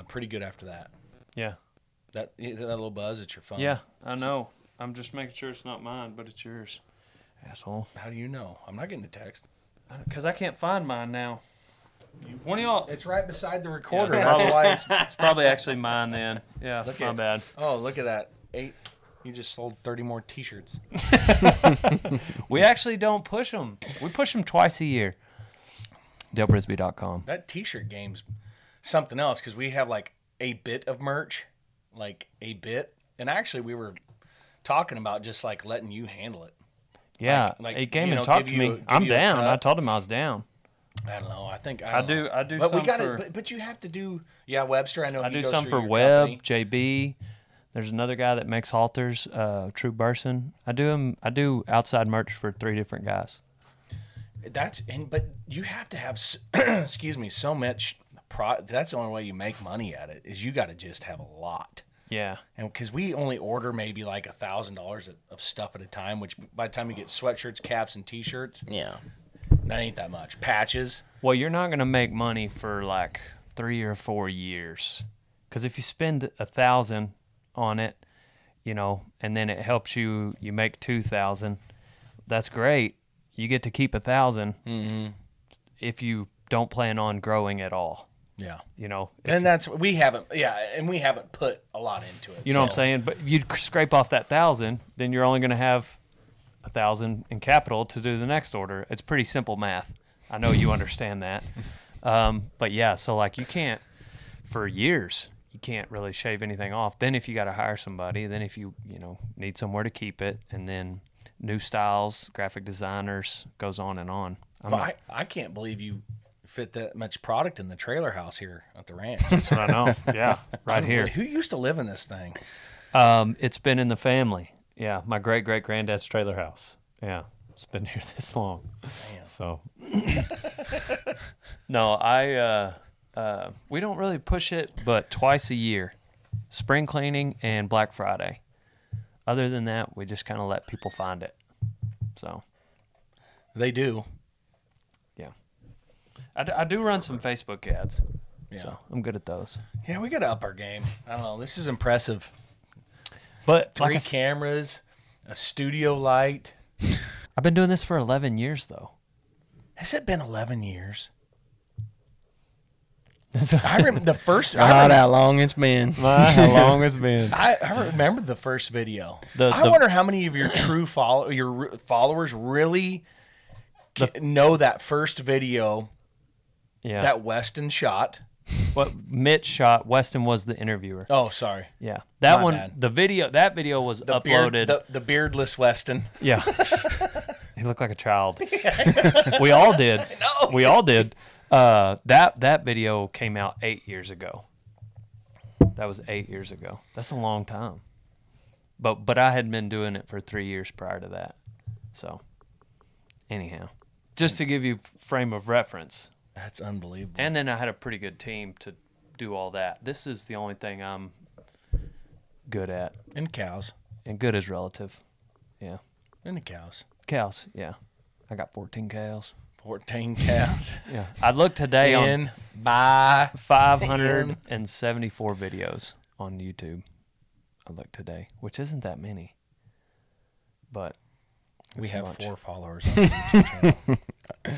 B: Pretty good after that.
C: Yeah.
B: That little buzz, it's your phone.
C: Yeah, I know. I'm just making sure it's not mine, but it's yours. Asshole.
B: How do you know? I'm not getting a text.
C: Because I can't find mine now. One of y'all.
B: It's right beside the recorder.
C: Yeah,
B: That's
C: probably.
B: why it's.
C: It's probably actually mine then. Yeah,
B: Look
C: my
B: at-
C: bad.
B: Oh, look at that. 8. You just sold 30 more T-shirts.
C: We actually don't push them. We push them twice a year. DaleBrisby.com.
B: That T-shirt game's something else because we have like a bit of merch, like a bit. And actually, we were talking about just like letting you handle it.
C: Yeah,
B: Like,
C: he came
B: you
C: and
B: know,
C: talked
B: give
C: to
B: you-
C: me.
B: give
C: I'm
B: you a
C: down.
B: cut?
C: I told him I was down.
B: I don't know. I think
C: I
B: don't
C: do.
B: know.
C: I do.
B: But we
C: some
B: got
C: for,
B: to. But you have to do. Yeah, Webster. I know.
C: I
B: he
C: do
B: goes
C: some
B: through
C: for
B: your
C: Webb,
B: company.
C: JB. There's another guy that makes halters, True Burson. I do outside merch for 3 different guys.
B: But you have to have. Excuse me. So much. That's the only way you make money at it is you got to just have a lot.
C: Yeah.
B: And because we only order maybe like $1,000 of stuff at a time, which by the time you get sweatshirts, caps, and T-shirts,
D: Yeah.
B: that ain't that much. Patches.
C: Well, you're not gonna make money for like 3 or 4 years, because if you spend 1,000 on it, you know, and then it helps you make 2,000, that's great. You get to keep 1,000 if you don't plan on growing at all.
B: Yeah.
C: You know,
B: And we haven't put a lot into it.
C: you know what I'm saying? But you scrape off that 1,000, then you're only going to have 1,000 in capital to do the next order. It's pretty simple math. I know you understand that. But yeah, so like you can't, for years, you can't really shave anything off. Then if you got to hire somebody, then if you need somewhere to keep it, and then new styles, graphic designers, goes on and on.
B: I can't believe you fit that much product in the trailer house here at the ranch.
C: That's what I know. Yeah, right here.
B: Who used to live in this thing?
C: It's been in the family. Yeah, my great-great-granddad's trailer house. Yeah, it's been here this long.
B: Damn.
C: So, no, we don't really push it, but twice a year, spring cleaning and Black Friday. Other than that, we just kind of let people find it. So,
B: They do.
C: yeah, I do run some Facebook ads.
B: Yeah.
C: So I'm good at those.
B: Yeah, we got to up our game. I don't know. This is impressive.
C: But
B: 3
C: like
B: cameras, a studio light.
C: I've been doing this for 11 years, though.
B: Has it been 11 years? I remember the first.
D: Not how long it's been.
C: How long it's been.
B: I remember the first video.
C: The-
B: I wonder how many of your true followers really know that first video
C: Yeah.
B: that Weston shot.
C: What Mitch shot, Weston was the interviewer.
B: Oh, sorry.
C: Yeah. That
B: My
C: one,
B: bad.
C: that video was uploaded.
B: The beardless Weston.
C: Yeah. He looked like a child. We all did.
B: know.
C: We all did. That video came out 8 years ago. That was 8 years ago. That's a long time. But I had been doing it for 3 years prior to that. So, anyhow, just to give you frame of reference.
B: That's unbelievable.
C: And then I had a pretty good team to do all that. This is the only thing I'm good at.
B: And cows.
C: And good is relative. Yeah.
B: And the cows.
C: Cows, yeah. I got 14 cows.
B: 14 cows.
C: Yeah. I looked today on
B: by
C: 574 videos on YouTube. I looked today, which isn't that many. But
B: we
C: it's
B: have
C: much.
B: 4 followers on the YouTube channel.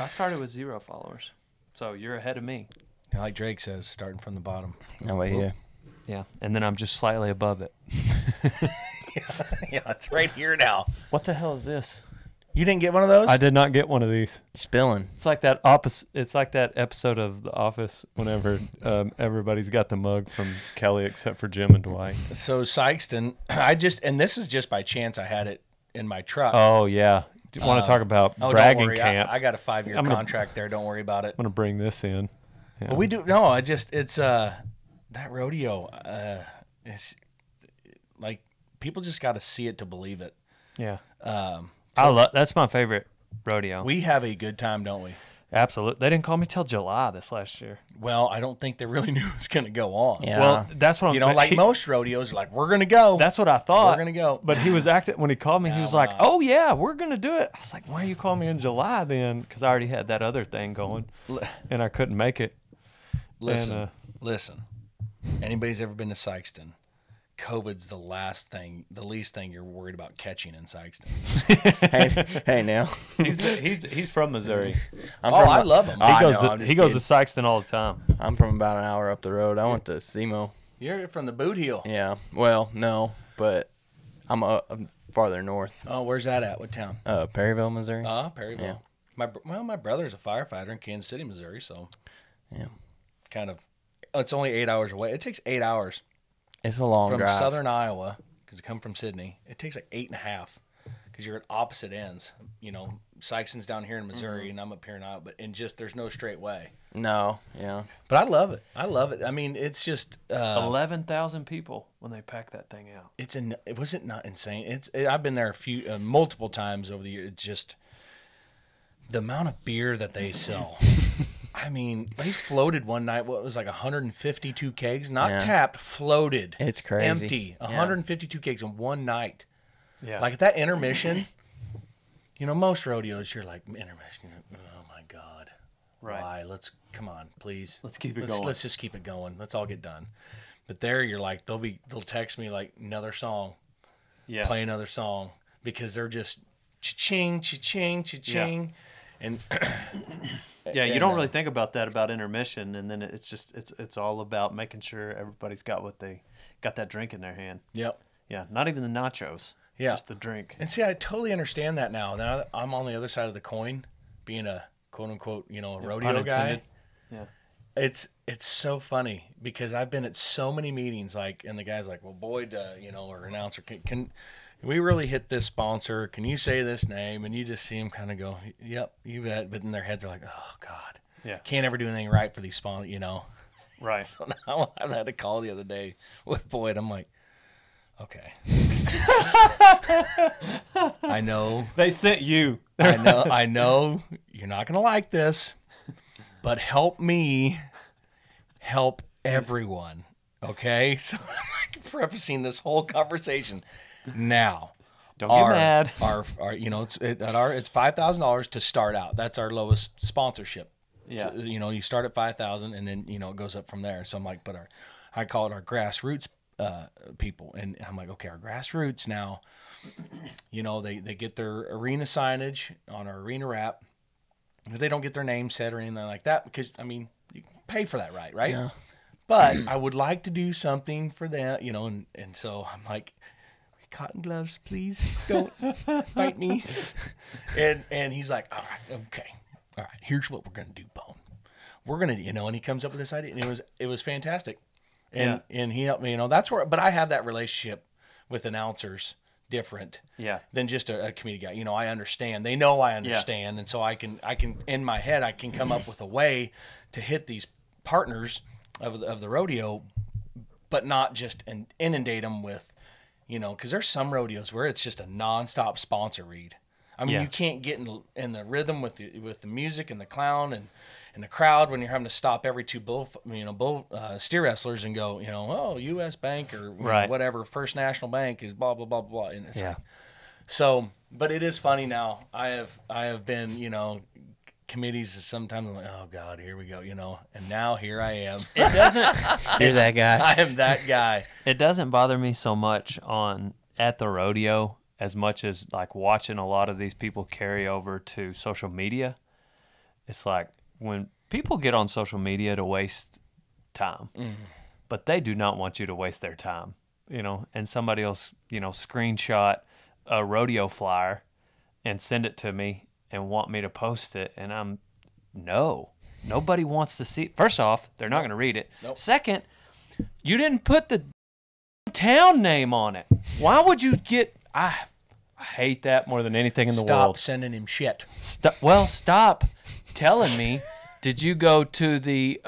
C: I started with 0 followers. So you're ahead of me.
B: Like Drake says, starting from the bottom.
D: No way here.
C: Yeah. And then I'm just slightly above it.
B: Yeah, it's right here now.
C: What the hell is this?
B: You didn't get one of those?
C: I did not get one of these.
D: Spilling.
C: It's like that It's like that episode of The Office whenever everybody's got the mug from Kelly except for Jim and Dwight.
B: So Sykeston, and this is just by chance I had it in my truck.
C: Oh yeah. Do you want to talk about
B: don't
C: bragging
B: worry.
C: camp?
B: I got a 5-year
C: I'm gonna-
B: contract there. Don't worry about it.
C: I'm gonna bring this in. Yeah.
B: But we do no. It's that rodeo. It's like people just got to see it to believe it.
C: Yeah.
B: So
C: That's my favorite rodeo.
B: we have a good time, don't we?
C: Absolutely. They didn't call me till July this last year.
B: Well, I don't think they really knew it was going to go on.
D: Yeah.
C: Well, that's what I'm.
B: You know, like most rodeos, are like we're going to go.
C: That's what I thought.
B: We're gonna go.
C: But he was acting when he called me. He was like,
B: wow.
C: "Oh yeah, we're gonna do it." I was like, "Why are you calling me in July then?" Because I already had that other thing going, and I couldn't make it.
B: Listen, listen. Anybody's ever been to Sykeston? COVID's the least thing you're worried about catching in Sykeston.
D: Hey now.
C: He's from Missouri.
B: I love him.
C: He goes
D: I'm
C: to
D: just
C: Sykeston all the time.
D: I'm from about an hour up the road. I went to SEMO.
B: You're from the Boot Heel.
D: Yeah. Well, no, but I'm farther north.
B: Oh, where's that at? What town?
D: Perryville, Missouri.
B: Perryville.
D: Yeah.
B: My brother's a firefighter in Kansas City, Missouri, so
D: Yeah.
B: kind of. It's only 8 hours away. It takes 8 hours
D: It's a long
B: from
D: drive.
B: southern Iowa because it come from Sydney. It takes like 8.5 because you're at opposite ends. You know, Sykeson's down here in Missouri, and I'm up here in Iowa, but there's no straight way.
D: No, yeah.
B: But I love it. I love it. I mean, it's just
C: 11,000 people when they pack that thing out.
B: It wasn't not insane. I've been there multiple times over the years. It's just the amount of beer that they sell. I mean, they floated one night. What was like 152 kegs, not tapped, floated.
D: It's crazy.
B: Empty. 152 kegs in one night.
C: Yeah.
B: Like at that intermission, you know, most rodeos you're like intermission. Oh my God.
C: Right.
B: Why? Come on, please.
C: Let's keep it going.
B: Let's just keep it going. Let's all get done. But there you're like they'll text me like another song.
C: Yeah.
B: Play another song because they're just cha-ching, cha-ching, cha-ching. And
C: yeah, you don't really think about that about intermission, and then it's all about making sure everybody's got that drink in their hand.
B: Yep.
C: Yeah, not even the nachos.
B: Yeah.
C: Just the drink.
B: And see, I totally understand that now. Then I'm on the other side of the coin, being a quote unquote, you know, a rodeo guy.
C: Yeah.
B: It's so funny because I've been at so many meetings, like, and the guy's like, well, Boyd, you know, or announcer, can we really hit this sponsor? Can you say this name? And you just see them kind of go, yep, you bet. But in their heads, they're like, oh, God.
C: Yeah.
B: Can't ever do anything right for these sponsors, you know.
C: Right.
B: So now I had a call the other day with Boyd. I'm like, okay. I know.
C: They sent you.
B: I know you're not going to like this, but help me help everyone. Okay? So I'm like prefacing this whole conversation. Now,
C: Don't get mad.
B: Our you know, it's $5,000 to start out. That's our lowest sponsorship.
C: Yeah.
B: So, you know, you start at 5,000 and then, you know, it goes up from there. So I'm like, but I call it our grassroots people. And I'm like, okay, our grassroots now, you know, they get their arena signage on our arena wrap. They don't get their name set or anything like that because, I mean, you pay for that right?
D: Yeah.
B: But I would like to do something for them, you know, and so I'm like, cotton gloves, please don't bite me. And he's like, all right, here's what we're gonna do, Bone. We're gonna, you know, and he comes up with this idea, and it was fantastic. And he helped me, you know, that's where, but I have that relationship with announcers different than just a committee guy. You know, I understand. They know I understand, and so I can in my head I can come up with a way to hit these partners of the rodeo, but not just inundate them with, you know, because there's some rodeos where it's just a nonstop sponsor read. I mean, you can't get in the rhythm with the music and the clown and the crowd when you're having to stop every two steer wrestlers and go, you know, oh, U.S. Bank or you know, whatever, First National Bank is blah blah blah blah. And it's like, so, but it is funny now. I have been, you know, committees sometimes I'm like, oh God, here we go, you know, and now here I am.
C: It doesn't.
D: You're that guy.
B: I am that guy.
C: It doesn't bother me so much at the rodeo as much as like watching a lot of these people carry over to social media. It's like when people get on social media to waste time, but they do not want you to waste their time, you know, and somebody else, you know, screenshot a rodeo flyer and send it to me and want me to post it, and nobody wants to see. First off, they're not going to read it.
B: Nope.
C: Second, you didn't put the town name on it. Why would you get? I hate that more than anything in the world.
B: Stop sending him shit.
C: Stop telling me. Did you go to the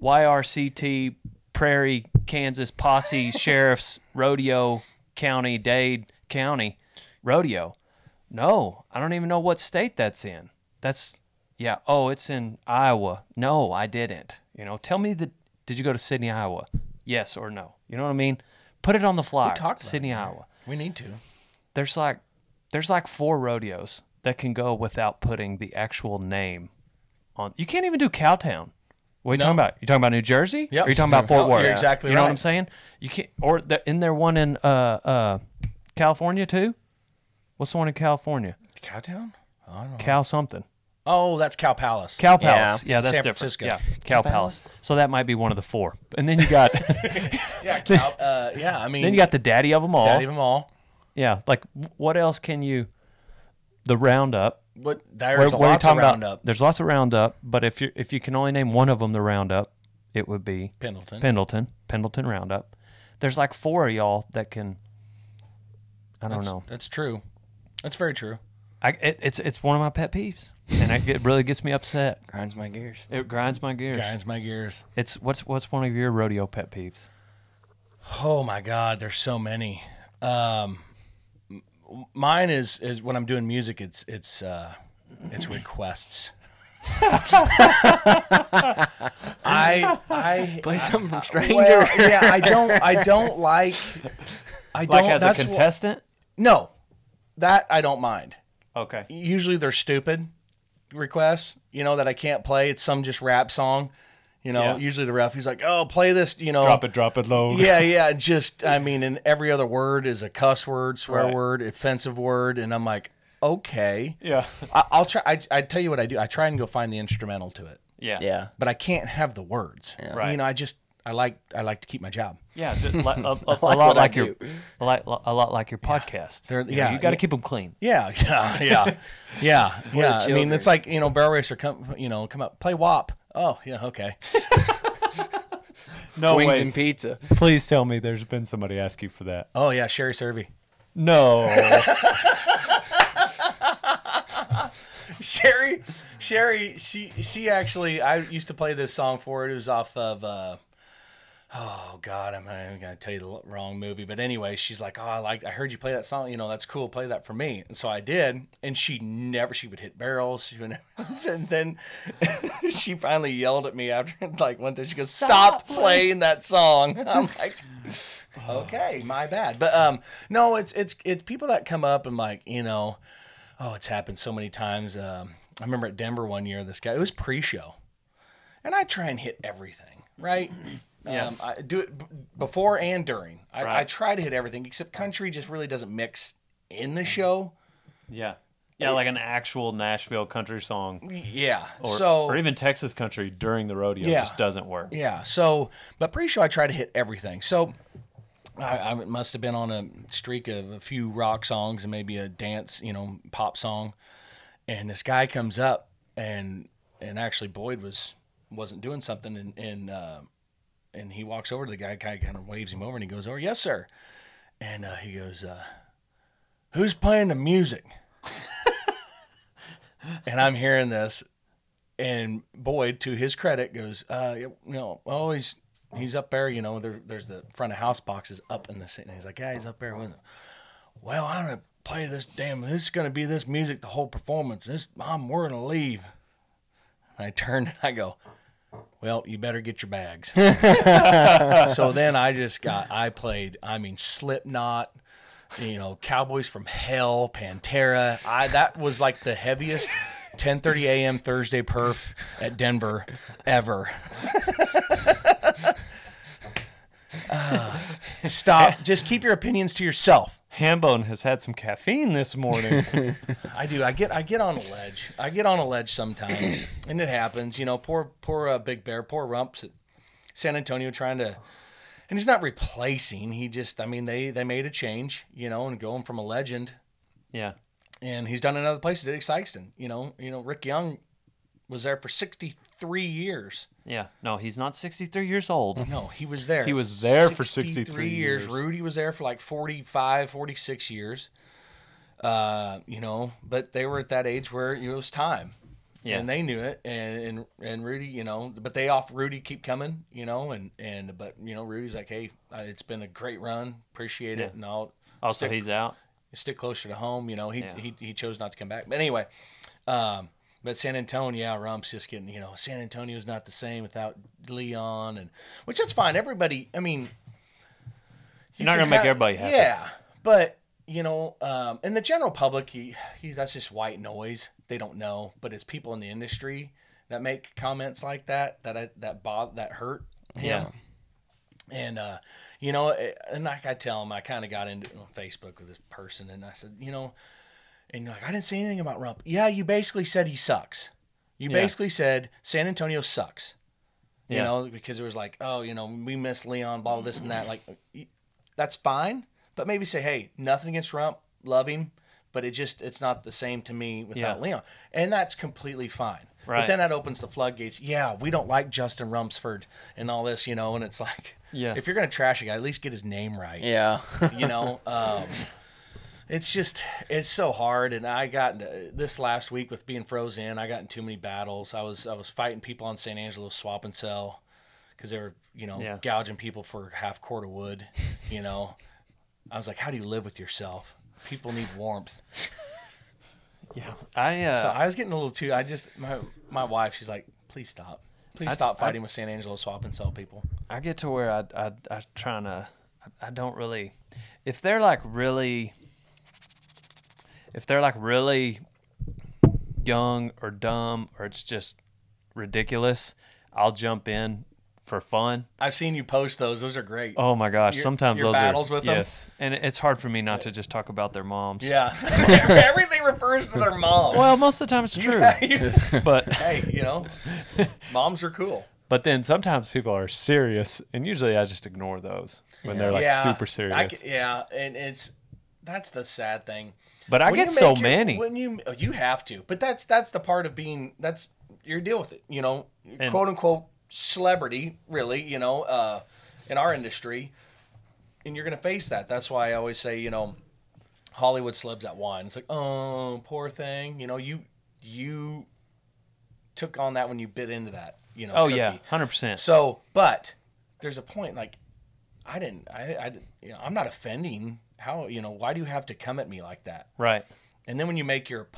C: YRCT Prairie, Kansas Posse Sheriff's Rodeo County, Dade County Rodeo? No, I don't even know what state that's in. Oh, it's in Iowa. No, I didn't. You know, tell me did you go to Sydney, Iowa? Yes or no? You know what I mean? Put it on the flyer.
B: We talked about
C: Sydney,
B: it,
C: Iowa.
B: We need to.
C: There's like 4 rodeos that can go without putting the actual name on. You can't even do Cowtown. What are you talking about? You talking about New Jersey?
B: Yep.
C: Or are you talking about Fort Worth?
B: You're exactly
C: You know
B: right.
C: what I'm saying? You can't. Or in there one in California too? What's the one in California?
B: Cowtown? I don't know.
C: Cow something.
B: Oh, that's Cow Palace.
C: Cow Palace. Yeah, that's
B: San
C: different.
B: Francisco.
C: Yeah, Cow Palace. So that might be one of the 4. And then you got
B: I mean,
C: then you got the daddy of them all.
B: Daddy of them all.
C: Yeah, like what else can you? The Roundup.
B: But there's lots of Roundup.
C: There's lots of Roundup, but if you can only name one of them the Roundup, it would be Pendleton Roundup. There's like 4 of y'all that can. I don't know.
B: That's true. That's very true.
C: It's one of my pet peeves, and it really gets me upset.
D: Grinds my gears.
C: It grinds my gears.
B: Grinds my gears.
C: It's what's one of your rodeo pet peeves?
B: Oh my God, there's so many. Mine is when I'm doing music. It's requests. I
D: Play something from Stranger.
B: well, yeah, I don't like. I don't.
C: Like as a
B: that's
C: contestant?
B: no, that I don't mind.
C: Okay.
B: Usually they're stupid requests, that I can't play. It's some just rap song,
C: Yeah.
B: Usually the ref, he's like, oh, play this,
C: Drop it low.
B: Yeah. And every other word is a cuss word, swear
C: Right.
B: word, offensive word. And I'm like, okay.
C: Yeah.
B: I'll try. I tell you what I do. I try and go find the instrumental to it,
C: Yeah.
D: Yeah.
B: but I can't have the words.
D: Yeah.
C: Right.
B: I like to keep my job.
C: Yeah. Just a lot
D: what
C: like
D: I
C: your
D: do.
C: a lot like your podcast. You got to keep them clean.
B: Yeah. Yeah. I mean, it's like, barrel racer come up, play WAP. Oh, yeah, okay.
C: No
D: Wings
C: way.
D: and pizza.
C: Please tell me there's been somebody ask you for that.
B: Oh, yeah, Sherry Servey.
C: No.
B: Sherry, she actually, I used to play this song for her. It was off of, oh God, I'm going to tell you the wrong movie. But anyway, she's like, oh, I heard you play that song. That's cool. Play that for me. And so I did. And she would hit barrels. And then she finally yelled at me after, one day. She goes, stop playing that song. I'm like, okay, my bad. But no, it's people that come up and oh, it's happened so many times. I remember at Denver one year, this guy, it was pre-show. And I try and hit everything, right?
C: Yeah.
B: I do it before and during. I
C: Right.
B: try to hit everything, except country just really doesn't mix in the show.
C: Yeah. Yeah, like an actual Nashville country song.
B: Yeah.
C: Or even Texas country during the rodeo just doesn't work.
B: Yeah. So, but pre-show, I try to hit everything. So I must have been on a streak of a few rock songs and maybe a dance, pop song. And this guy comes up and actually Boyd wasn't doing something and he walks over to the guy, kind of waves him over and he goes over, yes, sir. And he goes, who's playing the music? And I'm hearing this and Boyd, to his credit, goes, he's up there, there's the front of house boxes up in the city. And he's like, yeah, he's up there with him. Well, I'm going to play this this is going to be this music the whole performance. We're going to leave. And I turned and I go, well, you better get your bags. So then I played, Slipknot, Cowboys from Hell, Pantera. That was like the heaviest 10:30 a.m. Thursday perf at Denver ever. Stop. Just keep your opinions to yourself.
C: Hambone has had some caffeine this morning.
B: I do. I get on a ledge. I get on a ledge sometimes, and it happens. Poor Big Bear, poor Rumps at San Antonio trying to, and he's not replacing. He just, they made a change, and going from a legend.
C: Yeah.
B: And he's done in other places. Did Sykeston, Rick Young was there for 63 years.
C: Yeah. No, he's not 63 years old.
B: No, he was there.
C: He was there for 63
B: years. Rudy was there for like 45, 46 years. But they were at that age where it was time. Yeah. And they knew it. And Rudy, but they off Rudy keep coming, but Rudy's like, hey, it's been a great run. Appreciate it. And I'll
C: also he's out.
B: Stick closer to home. He chose not to come back. But anyway, but San Antonio, Rump's just getting, San Antonio's not the same without Leon, and which that's fine. Everybody,
C: you're not gonna make everybody happy.
B: Yeah, but in the general public, that's just white noise. They don't know, but it's people in the industry that make comments like that hurt him.
C: Yeah.
B: And and like I tell him, I kind of got into on Facebook with this person, and I said, and you're like, I didn't say anything about Rump. Yeah, you basically said he sucks. You basically said San Antonio sucks. Because it was like, oh, we miss Leon, blah, this and that. Like, that's fine, but maybe say, hey, nothing against Rump, love him, but it's not the same to me without Leon, and that's completely fine. Right. But then that opens the floodgates. Yeah, we don't like Justin Rumsford and all this, and it's like, if you're gonna trash a guy, at least get his name right.
D: Yeah.
B: it's so hard. And I got into, this last week with being frozen, I got in too many battles. I was fighting people on San Angelo swap and sell because they were, gouging people for half quart of wood. I was like, how do you live with yourself? People need warmth.
C: Yeah.
B: So I was getting a little too, my wife, she's like, please stop. Please stop fighting with San Angelo swap and sell people.
C: I get to where I don't really, if they're like really young or dumb or it's just ridiculous, I'll jump in for fun.
B: I've seen you post those. Those are great.
C: Oh my gosh. Sometimes
B: your
C: those
B: battles
C: are,
B: with them?
C: yes. And it's hard for me not to just talk about their moms.
B: Yeah. Everything refers to their mom.
C: Well, most of the time it's true. But
B: hey, moms are cool.
C: But then sometimes people are serious, and usually I just ignore those when they're like super serious.
B: And that's the sad thing.
C: But I get so many.
B: When you have to, but that's the part of being, that's your deal with it. And, quote unquote celebrity, really. In our industry, and you're gonna face that. That's why I always say, Hollywood celebs that whine. It's like, oh, poor thing. You took on that when you bit into that.
C: Oh
B: cookie.
C: yeah, 100%.
B: So, but there's a point. Like, I'm not offending. How why do you have to come at me like that?
C: Right.
B: And then when you make your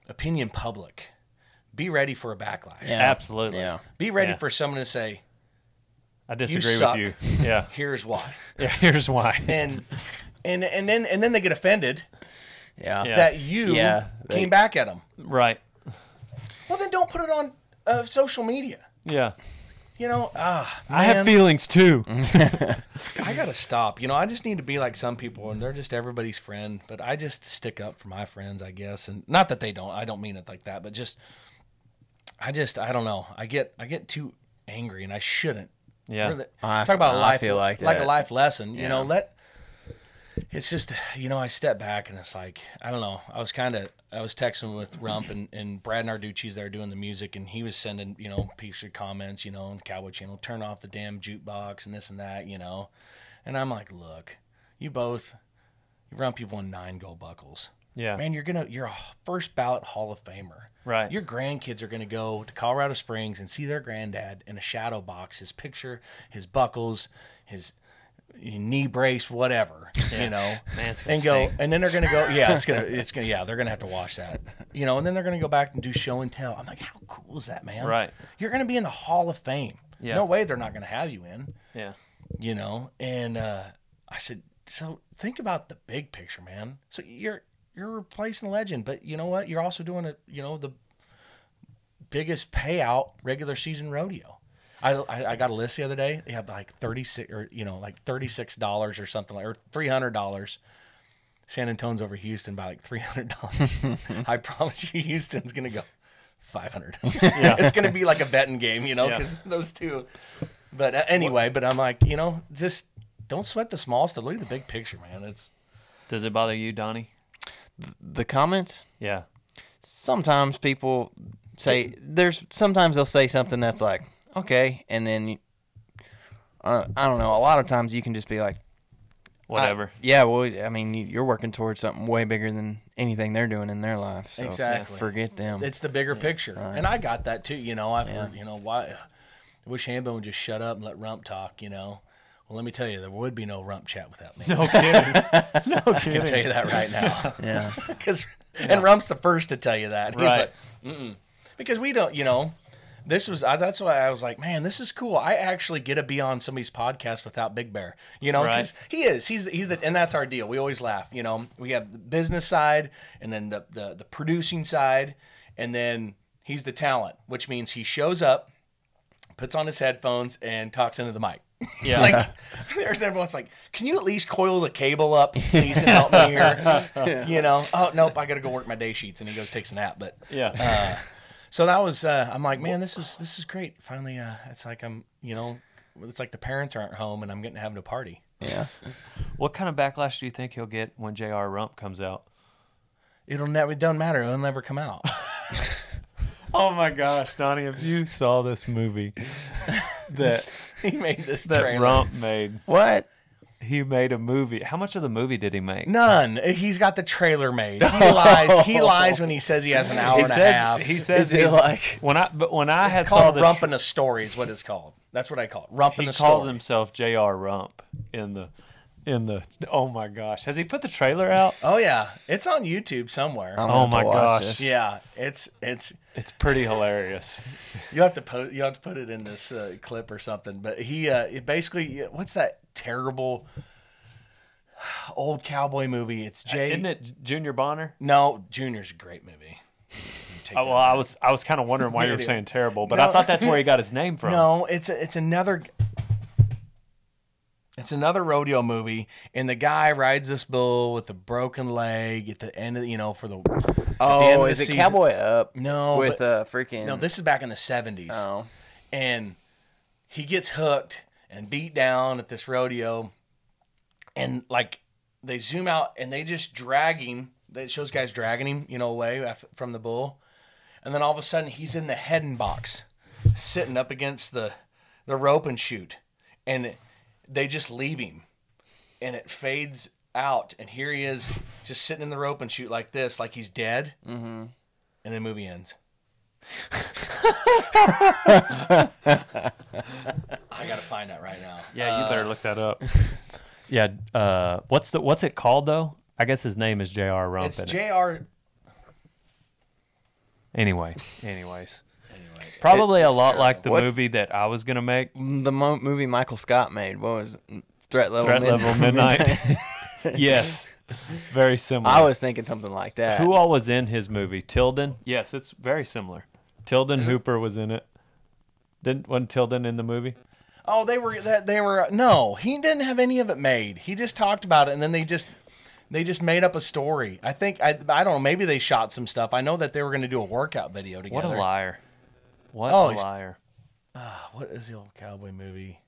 B: opinion public, be ready for a backlash.
D: Yeah.
C: Absolutely.
D: Yeah.
B: Be ready for someone to say,
C: I disagree
B: suck.
C: with you. Yeah.
B: Here's why.
C: Yeah. Here's why.
B: And then they get offended.
D: Yeah.
B: That you came back at them.
C: Right.
B: Well, then don't put it on social media.
C: Yeah.
B: I
C: have feelings too.
B: I gotta stop. I just need to be like some people, and they're just everybody's friend. But I just stick up for my friends, I guess, and not that they don't. I don't mean it like that, but I don't know. I get too angry, and I shouldn't.
C: Yeah.
B: Really, talk about a life,
D: I feel like
B: a life lesson.
D: Yeah.
B: It's just, I step back and it's like, I don't know. I was texting with Rump and Brad Narducci's there doing the music, and he was sending, picture comments, on the Cowboy Channel, turn off the damn jukebox and this and that, And I'm like, look, Rump, you've won 9 gold buckles.
C: Yeah.
B: Man, you're a first ballot Hall of Famer.
C: Right.
B: Your grandkids are going to go to Colorado Springs and see their granddad in a shadow box, his picture, his buckles, his knee brace, whatever,
C: Man, it's gonna
B: and
C: stink.
B: and then they're gonna go, they're gonna have to wash that, and then they're gonna go back and do show and tell. I'm like, how cool is that, man?
C: Right.
B: You're gonna be in the Hall of Fame.
C: Yeah.
B: No way they're not gonna have you in.
C: Yeah.
B: And I said, so think about the big picture, man. So you're replacing a legend, but you know what? You're also doing the biggest payout regular season rodeo. I got a list the other day. They have like $36 or something, or $300. San Antonio's over Houston by like $300. I promise you, Houston's gonna go $500.
C: Yeah.
B: It's gonna be like a betting game, because those two. But anyway, but I'm like, just don't sweat the small stuff. Look at the big picture, man.
C: Does it bother you, Donnie?
D: The comments?
C: Yeah.
D: Sometimes people say, sometimes they'll say something that's like, okay, and then I don't know. A lot of times you can just be like,
C: whatever.
D: You're working towards something way bigger than anything they're doing in their life. So
B: Exactly.
D: forget them.
B: It's the bigger picture, and I got that too. I've heard, why. I wish Hambone would just shut up and let Rump talk. Well, let me tell you, there would be no Rump Chat without me.
C: No kidding. No
B: I
C: kidding.
B: can tell you that right now.
D: Yeah.
B: And Rump's the first to tell you that. He's
C: Right.
B: like, mm-mm. Because we don't, that's why I was like, man, this is cool. I actually get to be on somebody's podcast without Big Bear, because he's and that's our deal. We always laugh, we have the business side and then the producing side, and then he's the talent, which means he shows up, puts on his headphones and talks into the mic.
C: Yeah.
B: There's everyone's like, can you at least coil the cable up, please, and help me here? Oh, nope, I got to go work my day sheets. And he goes, takes a nap. But
C: Yeah.
B: so that was, I'm like, man, this is great. Finally, it's like it's like the parents aren't home and I'm getting to have a party.
D: Yeah.
C: What kind of backlash do you think he'll get when J.R. Rump comes out?
B: It don't matter. It'll never come out.
C: Oh my gosh, Donnie, if you saw this movie that
B: He made this
C: that
B: trailer.
C: Rump made.
D: What?
C: he made a movie. How much of the movie did he make?
B: None. He's got the trailer made. He lies. He lies when he says he has an hour and a half.
C: He says
D: Is it like
C: when I had
B: It's
C: saw
B: called
C: the
B: Rumpin' a Story is what it's called. That's what I call it. Rumpin'
C: he
B: a
C: calls
B: Story.
C: himself J.R. Rump in the oh my gosh. Has he put the trailer out?
B: Oh yeah, it's on YouTube somewhere.
D: I'm
C: Oh
D: gonna have
C: my
D: to watch
C: gosh.
D: this.
B: Yeah, it's
C: It's pretty hilarious.
B: you have to put it in this clip or something. But he it basically, what's that terrible old cowboy movie? It's
C: Isn't it Junior Bonner?
B: No, Junior's a great movie.
C: Oh, well, I was kind of wondering why you were saying terrible, but
B: No.
C: I thought that's where he got his name from.
B: No, it's another rodeo movie, and the guy rides this bull with a broken leg at the end of for the at the end
D: Oh,
B: of the
D: is it
B: season.
D: Cowboy Up?
B: No,
D: with
B: but-
D: freaking.
B: No, this is back in the 70s.
D: Oh,
B: And he gets hooked and beat down at this rodeo, and like they zoom out and they just drag him. It shows guys dragging him, away from the bull, and then all of a sudden he's in the heading box, sitting up against the rope and chute, and they just leave him, and it fades out, and here he is just sitting in the rope and chute like this, like he's dead, and the movie ends. I gotta find that right now.
C: Yeah, you better look that up. Yeah, what's it called though? I guess his name is J.R. Rump.
B: It's
C: isn't it?
B: J.R.
C: Anyways, probably a lot
B: terrible.
C: like the
D: What's-
C: movie that I was gonna make,
D: the movie Michael Scott made. What was it? Threat Level
C: Threat Level Midnight. Yes, very similar.
D: I was thinking something like that.
C: Who all was in his movie? Tilden. Yes, it's very similar. Tilden Hooper was in it. Wasn't Tilden in the movie?
B: Oh, they were. No, he didn't have any of it made. He just talked about it, and then they just made up a story. I think I don't know. Maybe they shot some stuff. I know that they were going to do a workout video together.
C: What a liar! What
B: Oh,
C: a
B: he's-
C: liar!
B: What is the old cowboy movie?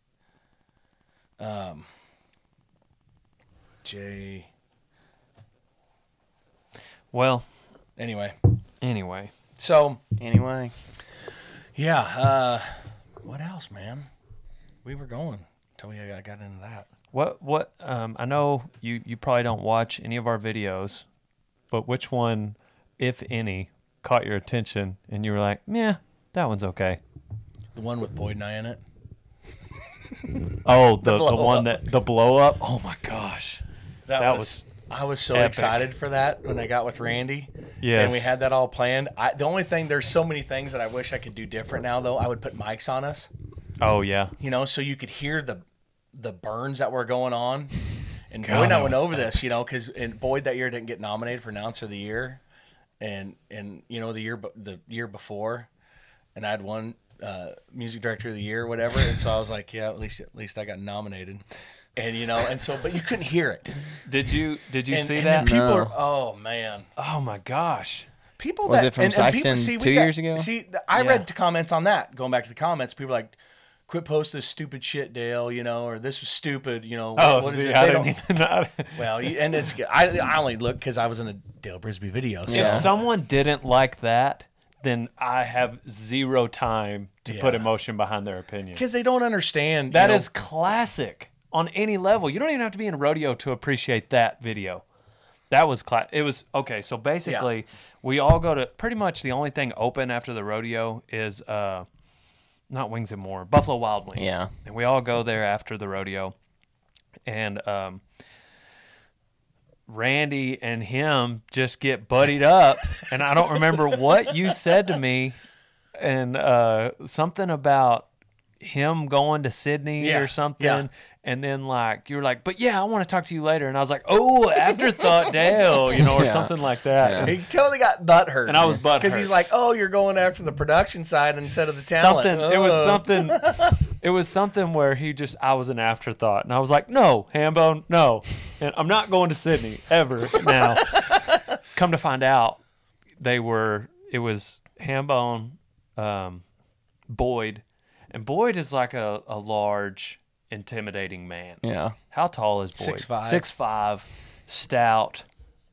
B: Jay.
C: Well,
B: Anyway,
C: so
D: Anyway,
B: yeah. What else, man? We were going until we got into that.
C: what? I know you probably don't watch any of our videos, but which one, if any, caught your attention and you were like, yeah, that one's okay?
B: The one with Boyd and I in it.
C: Oh, the
B: blow
C: one
B: up.
C: the blow up. Oh my gosh,
B: That was. I was so
C: epic.
B: excited for that when I got with Randy.
C: Yes.
B: And we had that all planned. The only thing, there's so many things that I wish I could do different now, though. I would put mics on us,
C: Oh yeah.
B: so you could hear the burns that were going on. And
C: God,
B: Boyd and I
C: that
B: went
C: was
B: over this, because Boyd that year didn't get nominated for Announcer of the Year. And the year before, and I had won Music Director of the Year or whatever. And so I was like, yeah, at least I got nominated. And but you couldn't hear it.
C: Did you
B: And
C: see
B: then
C: that?
B: people
D: No.
B: are, oh man.
C: Oh my gosh.
B: People
D: Was
B: that
D: it from
B: and people-
D: Sykeston
B: see, we
D: 2 years ago?
B: See, I
C: Yeah.
B: read the comments on that. Going back to the comments, people were like, "Quit posting this stupid shit, Dale," or "This was stupid,"
C: Oh,
B: what is
C: see,
B: it?
C: I
B: They
C: didn't
B: don't-
C: even know.
B: Well, and it's I only look because I was in a Dale Brisby video. So.
C: If
D: Yeah.
C: someone didn't like that, then I have zero time to put
B: Yeah.
C: emotion behind their opinion.
B: Because they don't understand.
C: That is classic on any level. You don't even have to be in rodeo to appreciate that video. That was it was okay. So basically, we all go to pretty much the only thing open after the rodeo is not Wings and More, Buffalo Wild Wings.
D: Yeah.
C: And we all go there after the rodeo, and Randy and him just get buddied up, and I don't remember what you said to me, and something about him going to Sydney
B: Yeah,
C: or something.
B: yeah.
C: And then you were like, but yeah, I want to talk to you later. And I was like, oh, afterthought Dale, or
D: Yeah.
C: something like that.
D: Yeah.
B: He totally got butthurt.
C: And I was butthurt.
B: because he's like, "Oh, you're going after the production side instead of the talent."
C: Something. It was
B: Oh.
C: something. It was something where I was an afterthought, and I was like, no, Hambone, no, and I'm not going to Sydney ever now. Come to find out, it was Hambone, Boyd, and Boyd is like a large, intimidating man.
D: yeah.
C: How tall is Boyd?
B: 6'5".
C: 6'5", stout,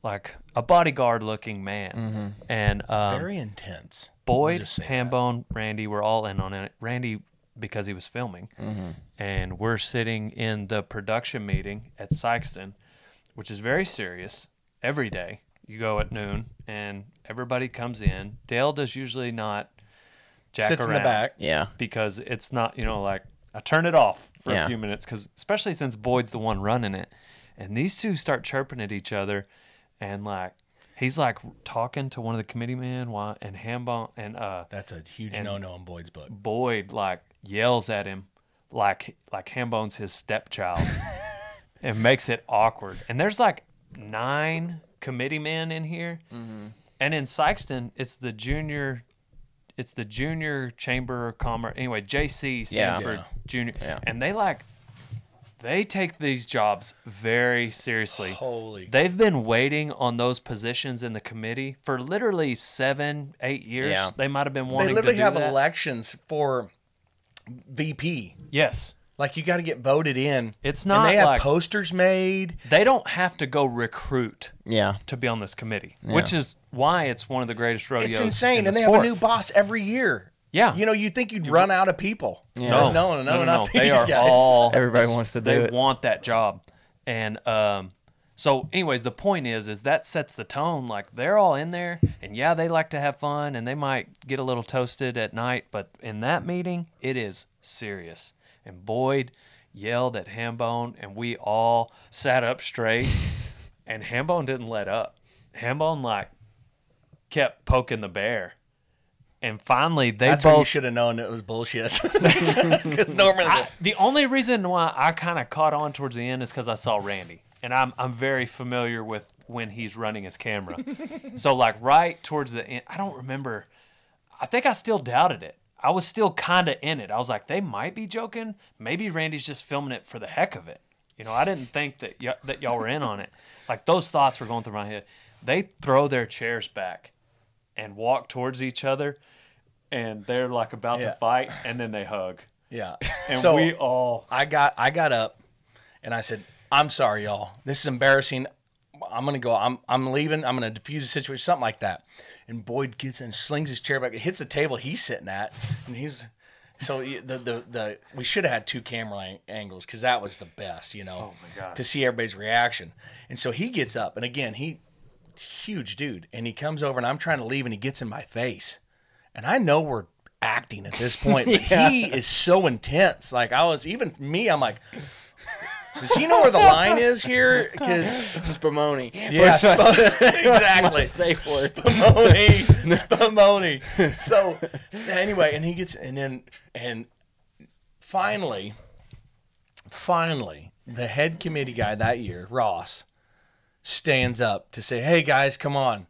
C: like a bodyguard looking man. And
B: very intense.
C: Boyd,
B: just say that.
C: Hambone, Randy were all in on it. Randy because he was filming. And we're sitting in the production meeting at Sykeston, which is very serious every day. You go at noon, and everybody comes in. Dale does usually not jack
B: Sits
C: around.
B: in the back.
D: Yeah.
C: Because it's not, like, I turn it off for
D: Yeah.
C: a few minutes, because especially since Boyd's the one running it. And these two start chirping at each other, and, like, he's, like, talking to one of the committee men, and Hambone, and
B: That's a huge no-no in Boyd's book.
C: Boyd, like, yells at him like Hambone's his stepchild and makes it awkward. And there's, like, 9 committee men in here. And in Sykeston, it's the junior chamber of commerce. Anyway, JC stands for junior.
D: Yeah.
C: And they take these jobs very seriously.
B: Holy.
C: They've been waiting on those positions in the committee for literally 7-8 years.
D: Yeah.
C: They might have been
B: They
C: wanting to
B: literally
C: do
B: have
C: that.
B: elections for VP.
C: Yes.
B: Like, you got to get voted in.
C: It's
B: And
C: not
B: they have
C: like
B: posters made.
C: they don't have to go recruit
D: Yeah.
C: to be on this committee, which is why it's one of the greatest rodeos.
B: It's insane.
C: in
B: And
C: the
B: they
C: sport.
B: have a new boss every year.
C: Yeah.
B: You'd think you'd run out of people.
D: Yeah.
B: No, not
C: They
B: these
C: are
B: guys.
C: all.
D: Everybody wants to do
C: They
D: it.
C: want that job, and so anyways, the point is that sets the tone. Like, they're all in there, and yeah, they like to have fun, and they might get a little toasted at night, but in that meeting, it is serious. And Boyd yelled at Hambone, and we all sat up straight, and Hambone didn't let up. Hambone, like, kept poking the bear. And finally,
B: That's when you should have known it was bullshit. Because normally,
C: the only reason why I kind of caught on towards the end is because I saw Randy, and I'm very familiar with when he's running his camera. So, like, right towards the end, I don't remember. I think I still doubted it. I was still kind of in it. I was like, they might be joking. Maybe Randy's just filming it for the heck of it. I didn't think that that y'all were in on it. Like, those thoughts were going through my head. They throw their chairs back and walk towards each other, and they're like about to fight, and then they hug.
B: yeah.
C: And
B: So
C: we all
B: I got up, and I said, "I'm sorry, y'all. This is embarrassing. I'm gonna go. I'm leaving. I'm gonna defuse the situation, something like that." And Boyd gets and slings his chair back. It hits the table he's sitting at, and he's so we should have had 2 camera angles, because that was the best,
C: Oh my God.
B: to see everybody's reaction. And so he gets up, and again, huge dude, and he comes over, and I'm trying to leave, and he gets in my face, and I know we're acting at this point, but he is so intense. Like, I'm like, does he know where the line is here? Because
D: Spumoni.
B: yeah, exactly.
D: Safe word.
B: Spumoni. So anyway, and he gets, and finally, the head committee guy that year, Ross, stands up to say, "Hey guys, come on."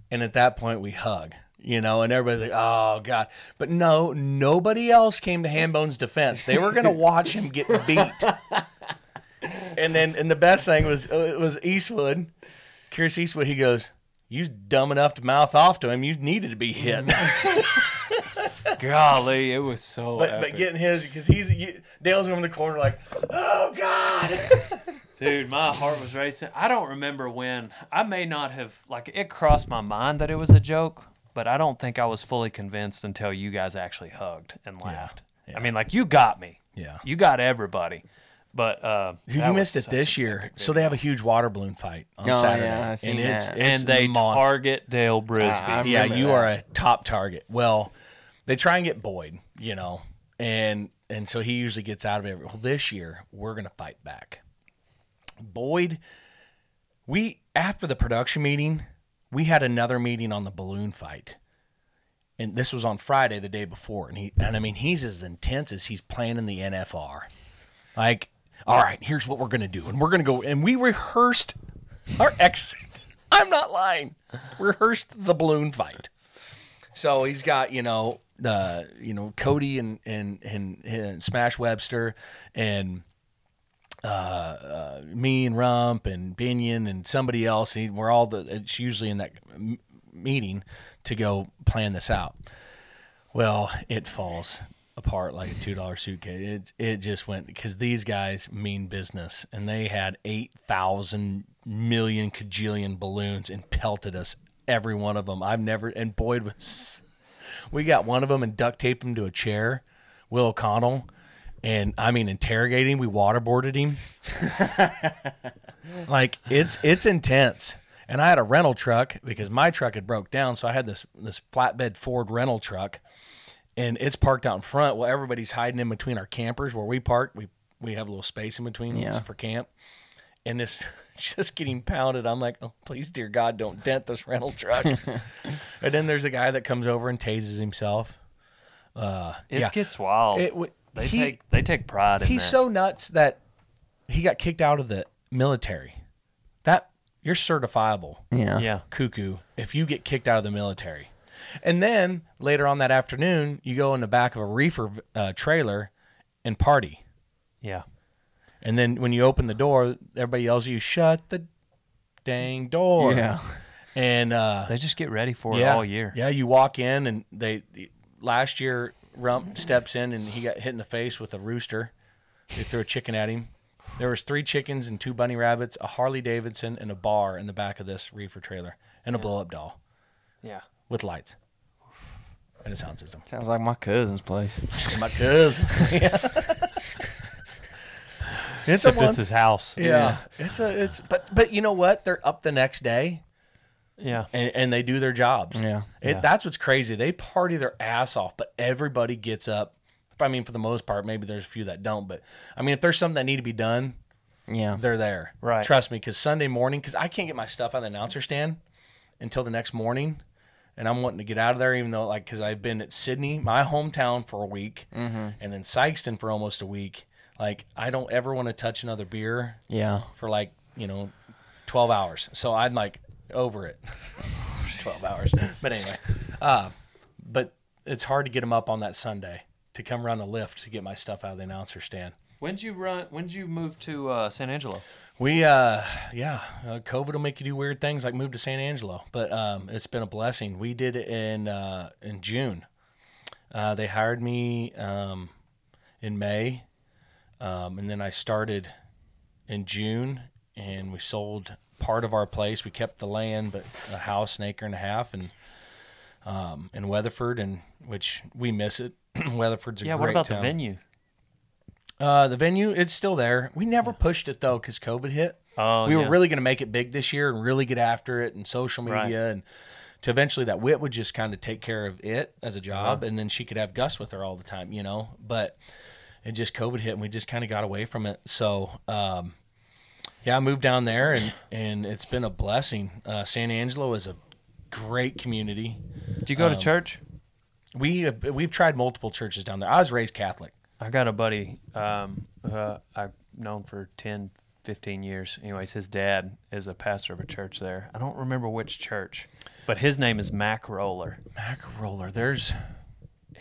B: And at that point, we hug. And everybody's like, "Oh God!" But no, nobody else came to Hambone's defense. They were gonna watch him get beat. And the best thing was, it was Eastwood, Curious Eastwood. He goes, "You dumb enough to mouth off to him. You needed to be hit."
C: Golly, it was so
B: but
C: epic.
B: getting his, because Dale's over in the corner like, "Oh God!"
C: Dude, my heart was racing. I don't remember when. I may not have, like, it crossed my mind that it was a joke, but I don't think I was fully convinced until you guys actually hugged and laughed.
B: yeah.
C: I mean, like, you got me.
B: Yeah.
C: You got everybody. But
B: Dude, you missed it this year. So they have a huge water balloon fight on Saturday.
D: Yeah, I seen
B: and
D: that.
C: and they target Dale Brisby.
D: I
B: Yeah,
D: remember
B: you
D: that.
B: are a top target. Well, they try and get Boyd, and so he usually gets out of it. Well, this year we're gonna fight back. Boyd, after the production meeting, we had another meeting on the balloon fight, and this was on Friday, the day before. And I mean, he's as intense as he's planning the NFR. Like, all right, here's what we're gonna do, and we're gonna go, and we rehearsed our exit. I'm not lying. Rehearsed the balloon fight. So he's got Cody and Smash Webster and me and Rump and Binion and somebody else. It's usually in that meeting to go plan this out. Well, it falls apart like a $2 suitcase. It just went, because these guys mean business, and they had 8,000 million kajillion balloons and pelted us, every one of them. And Boyd we got one of them and duct taped him to a chair Will O'Connell, and I mean interrogating him. We waterboarded him. Like it's intense. And I had a rental truck because my truck had broke down, so I had this flatbed Ford rental truck, and it's parked out in front. Well, everybody's hiding in between our campers where we park. We have a little space in between for camp, and this just getting pounded. I'm like, oh, please, dear God, don't dent this rental truck. And then there's a guy that comes over and tases himself.
C: It gets wild. They take pride in that.
B: He's so nuts that he got kicked out of the military. That you're certifiable.
D: Yeah.
B: Cuckoo if you get kicked out of the military. And then later on that afternoon, you go in the back of a reefer trailer and party.
C: Yeah.
B: And then when you open the door, everybody yells at you, shut the dang door.
D: Yeah.
B: And
C: they just get ready for it all year.
B: Yeah, you walk in and last year Rump steps in and he got hit in the face with a rooster. They threw a chicken at him. There was 3 chickens and 2 bunny rabbits, a Harley Davidson, and a bar in the back of this reefer trailer, and a blow-up doll.
C: Yeah.
B: With lights. And a sound system.
D: Sounds like my cousin's place.
B: My cousin. Yeah.
C: Except it's his house.
B: Yeah. But you know what? They're up the next day.
C: Yeah.
B: And they do their jobs.
D: Yeah.
B: That's what's crazy. They party their ass off, but everybody gets up. I mean, for the most part, maybe there's a few that don't, but I mean, if there's something that need to be done, they're there.
C: Right.
B: Trust me, because Sunday morning, because I can't get my stuff out of the announcer stand until the next morning, and I'm wanting to get out of there, even though, like, because I've been at Sydney, my hometown, for a week, and then Sykeston for almost a week. Like, I don't ever want to touch another beer.
D: Yeah.
B: For 12 hours. So I'm like over it. 12 hours. But anyway, but it's hard to get them up on that Sunday to come run a lift to get my stuff out of the announcer stand.
C: When'd you move to San Angelo?
B: We, COVID will make you do weird things like move to San Angelo, but it's been a blessing. We did it in June. They hired me in May, and then I started in June, and we sold part of our place. We kept the land, but a house, an acre and a half, and in Weatherford, and which we miss it. Weatherford's a great
C: what about
B: town.
C: the venue?
B: The venue, it's still there. We never pushed it, though, because COVID hit. We were really going to make it big this year and really get after it and social media. And to eventually that Whit would just kind of take care of it as a job. And then she could have Gus with her all the time, But it just COVID hit and we just kind of got away from it. So, I moved down there and it's been a blessing. San Angelo is a great community.
C: Did you go to church?
B: We've tried multiple churches down there. I was raised Catholic.
C: I got a buddy I've known for 10, 15 years. Anyways, his dad is a pastor of a church there. I don't remember which church, but his name is Mac Roller.
B: Mac Roller.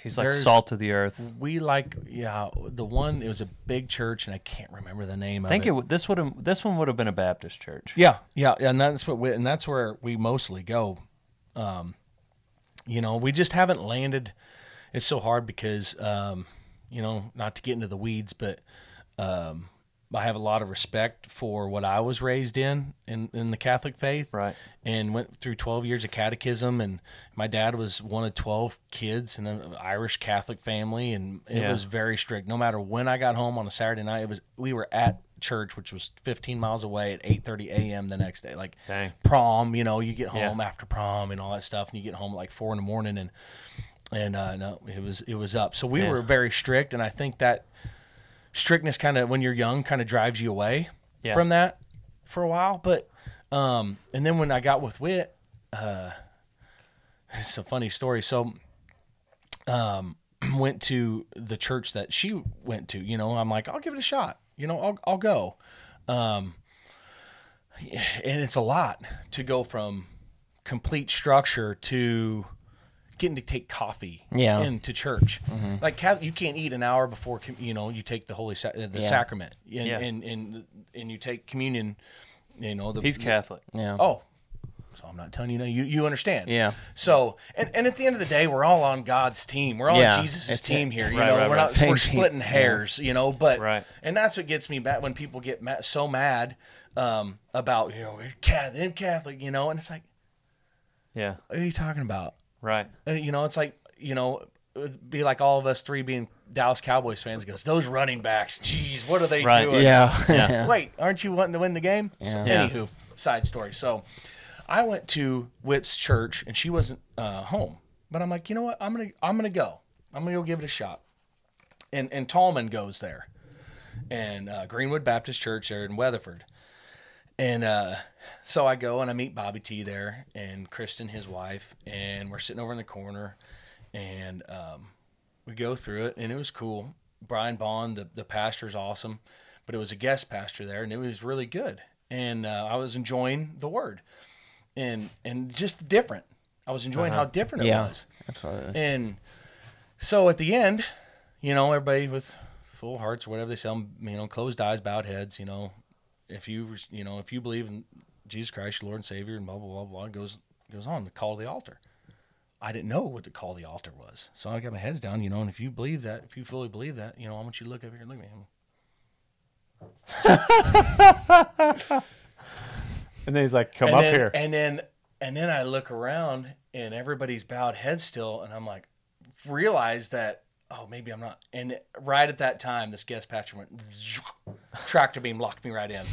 C: He's like salt of the earth.
B: We the one, it was a big church, and I can't remember the name of it.
C: I think this one would have been a Baptist church.
B: Yeah, and that's where we mostly go. We just haven't landed. It's so hard because, not to get into the weeds, but I have a lot of respect for what I was raised in the Catholic faith.
C: Right.
B: And went through 12 years of catechism, and my dad was one of 12 kids in an Irish Catholic family, and it was very strict. No matter when I got home on a Saturday night, we were at church, which was 15 miles away at 8:30 a.m. the next day. Like
C: Dang.
B: Prom, you get home after prom and all that stuff, and you get home at like 4 in the morning, and no, it was up. So we were very strict, and I think that strictness kind of, when you're young, kind of drives you away from that for a while. But and then when I got with Whit, it's a funny story. So went to the church that she went to. I'm like, I'll give it a shot. I'll go. And it's a lot to go from complete structure to getting to take coffee into church. Mm-hmm. Like you can't eat an hour before you take the holy sacrament and you take communion.
C: He's Catholic.
B: Yeah. Oh, so I'm not telling you understand.
D: Yeah.
B: So and at the end of the day, we're all on God's team. We're all on Jesus' team here. We're splitting hairs. But and that's what gets me back when people get so mad about them Catholic. And it's like, what are you talking about?
C: Right.
B: It's like, it'd be like all of us three being Dallas Cowboys fans goes, those running backs, geez, what are they
C: Right.
B: doing?
D: Yeah.
B: Wait, aren't you wanting to win the game?
D: Yeah.
B: So, anywho, side story. So I went to Whit's church, and she wasn't home. But I'm like, you know what? I'm gonna go. I'm gonna go give it a shot. And Tallman goes there, and Greenwood Baptist Church there in Weatherford. And so I go and I meet Bobby T there, and Kristen, his wife, and we're sitting over in the corner, and we go through it, and it was cool. Brian Bond, the pastor's awesome, but it was a guest pastor there, and it was really good. And I was enjoying the word, and just different. I was enjoying how different it was.
D: Absolutely.
B: And so at the end, everybody with full hearts or whatever they say, closed eyes, bowed heads, if you believe in Jesus Christ, your Lord and Savior, and blah, blah, blah, blah, goes on, the call to the altar. I didn't know what the call to the altar was. So I got my heads down, and if you believe that, if you fully believe that, I want you to look up here and look at me.
C: And then he's like, come up here.
B: And then I look around, and everybody's bowed head still, and I'm like, realize that, oh, maybe I'm not. And right at that time, this guest pastor went, tractor beam locked me right in.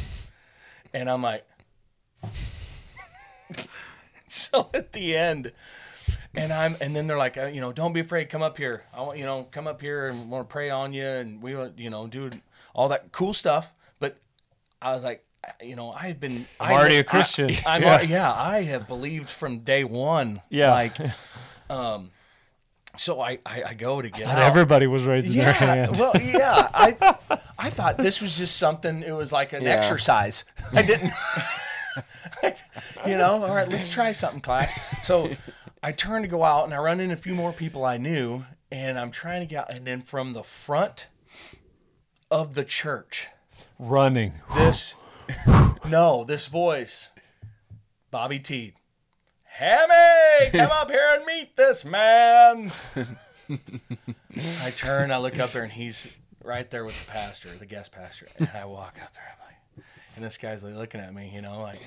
B: And I'm like, so at the end, and then they're like, don't be afraid, come up here. I want, come up here, and want to pray on you, and we want, do all that cool stuff. But I was like, I've been.
C: I'm already a Christian.
B: I have believed from day one.
C: Yeah.
B: Like, so I go to get out.
C: Everybody was raising their hand.
B: Well, yeah. I thought this was just something. It was like an exercise. I didn't. All right, let's try something, class. So I turn to go out, and I run into a few more people I knew, and I'm trying to get out. And then from the front of the church,
C: running.
B: This voice, Bobby T. Hammy, come up here and meet this man. I turn, I look up there, and he's right there with the guest pastor. And I walk up there, I'm like, and this guy's like looking at me, like,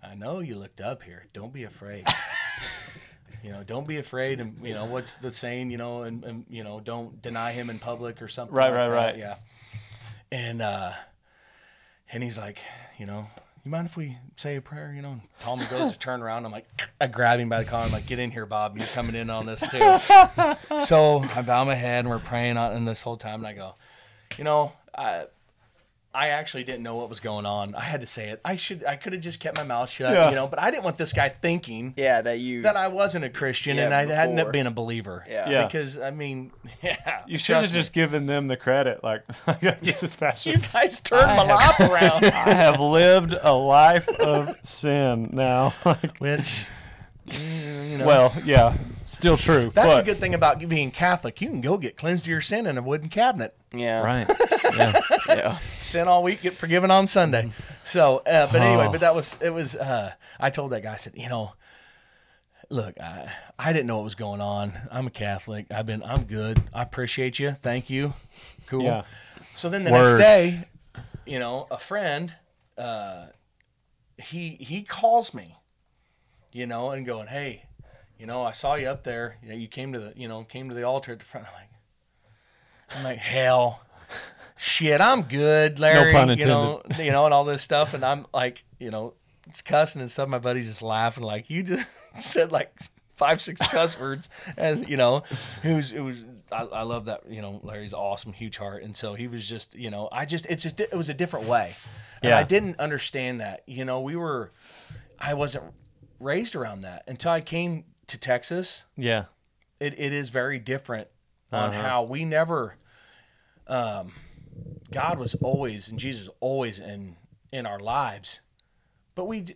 B: I know you looked up here. Don't be afraid. Don't be afraid. And what's the saying? And don't deny him in public or something.
C: Right.
B: Yeah. And he's like, you mind if we say a prayer? And Tallman goes to turn around. I'm like, I grab him by the collar. I'm like, get in here, Bob. You're coming in on this too. So I bow my head, and we're praying on this whole time. And I go, I actually didn't know what was going on. I had to say it. I could have just kept my mouth shut, but I didn't want this guy thinking that I wasn't a Christian and I hadn't been a believer.
C: Yeah.
B: Because,
C: You should have just given them the credit. Like, this is pastor.
B: You guys turned my life around.
C: I have lived a life of sin now.
B: Which,
C: well, yeah, still true.
B: That's a good thing about being Catholic. You can go get cleansed of your sin in a wooden cabinet.
D: Yeah.
C: Right. Yeah.
B: Sin all week, get forgiven on Sunday. So, but anyway, I told that guy, I said, look, I didn't know what was going on. I'm a Catholic. I'm good. I appreciate you. Thank you. Cool.
C: Yeah.
B: So then the next day, a friend, he calls me, and going, hey, I saw you up there. You came to the altar at the front. I'm like, hell, shit, I'm good, Larry.
C: No pun intended.
B: And all this stuff, and I'm like, it's cussing and stuff. My buddy's just laughing, like, you just said like 5-6 cuss words, as it was. I love that. Larry's awesome, huge heart, and so he was just, it was a different way, and I didn't understand that. I wasn't raised around that until I came to Texas.
C: Yeah,
B: it is very different on how we never. God was always, and Jesus was always in our lives, but we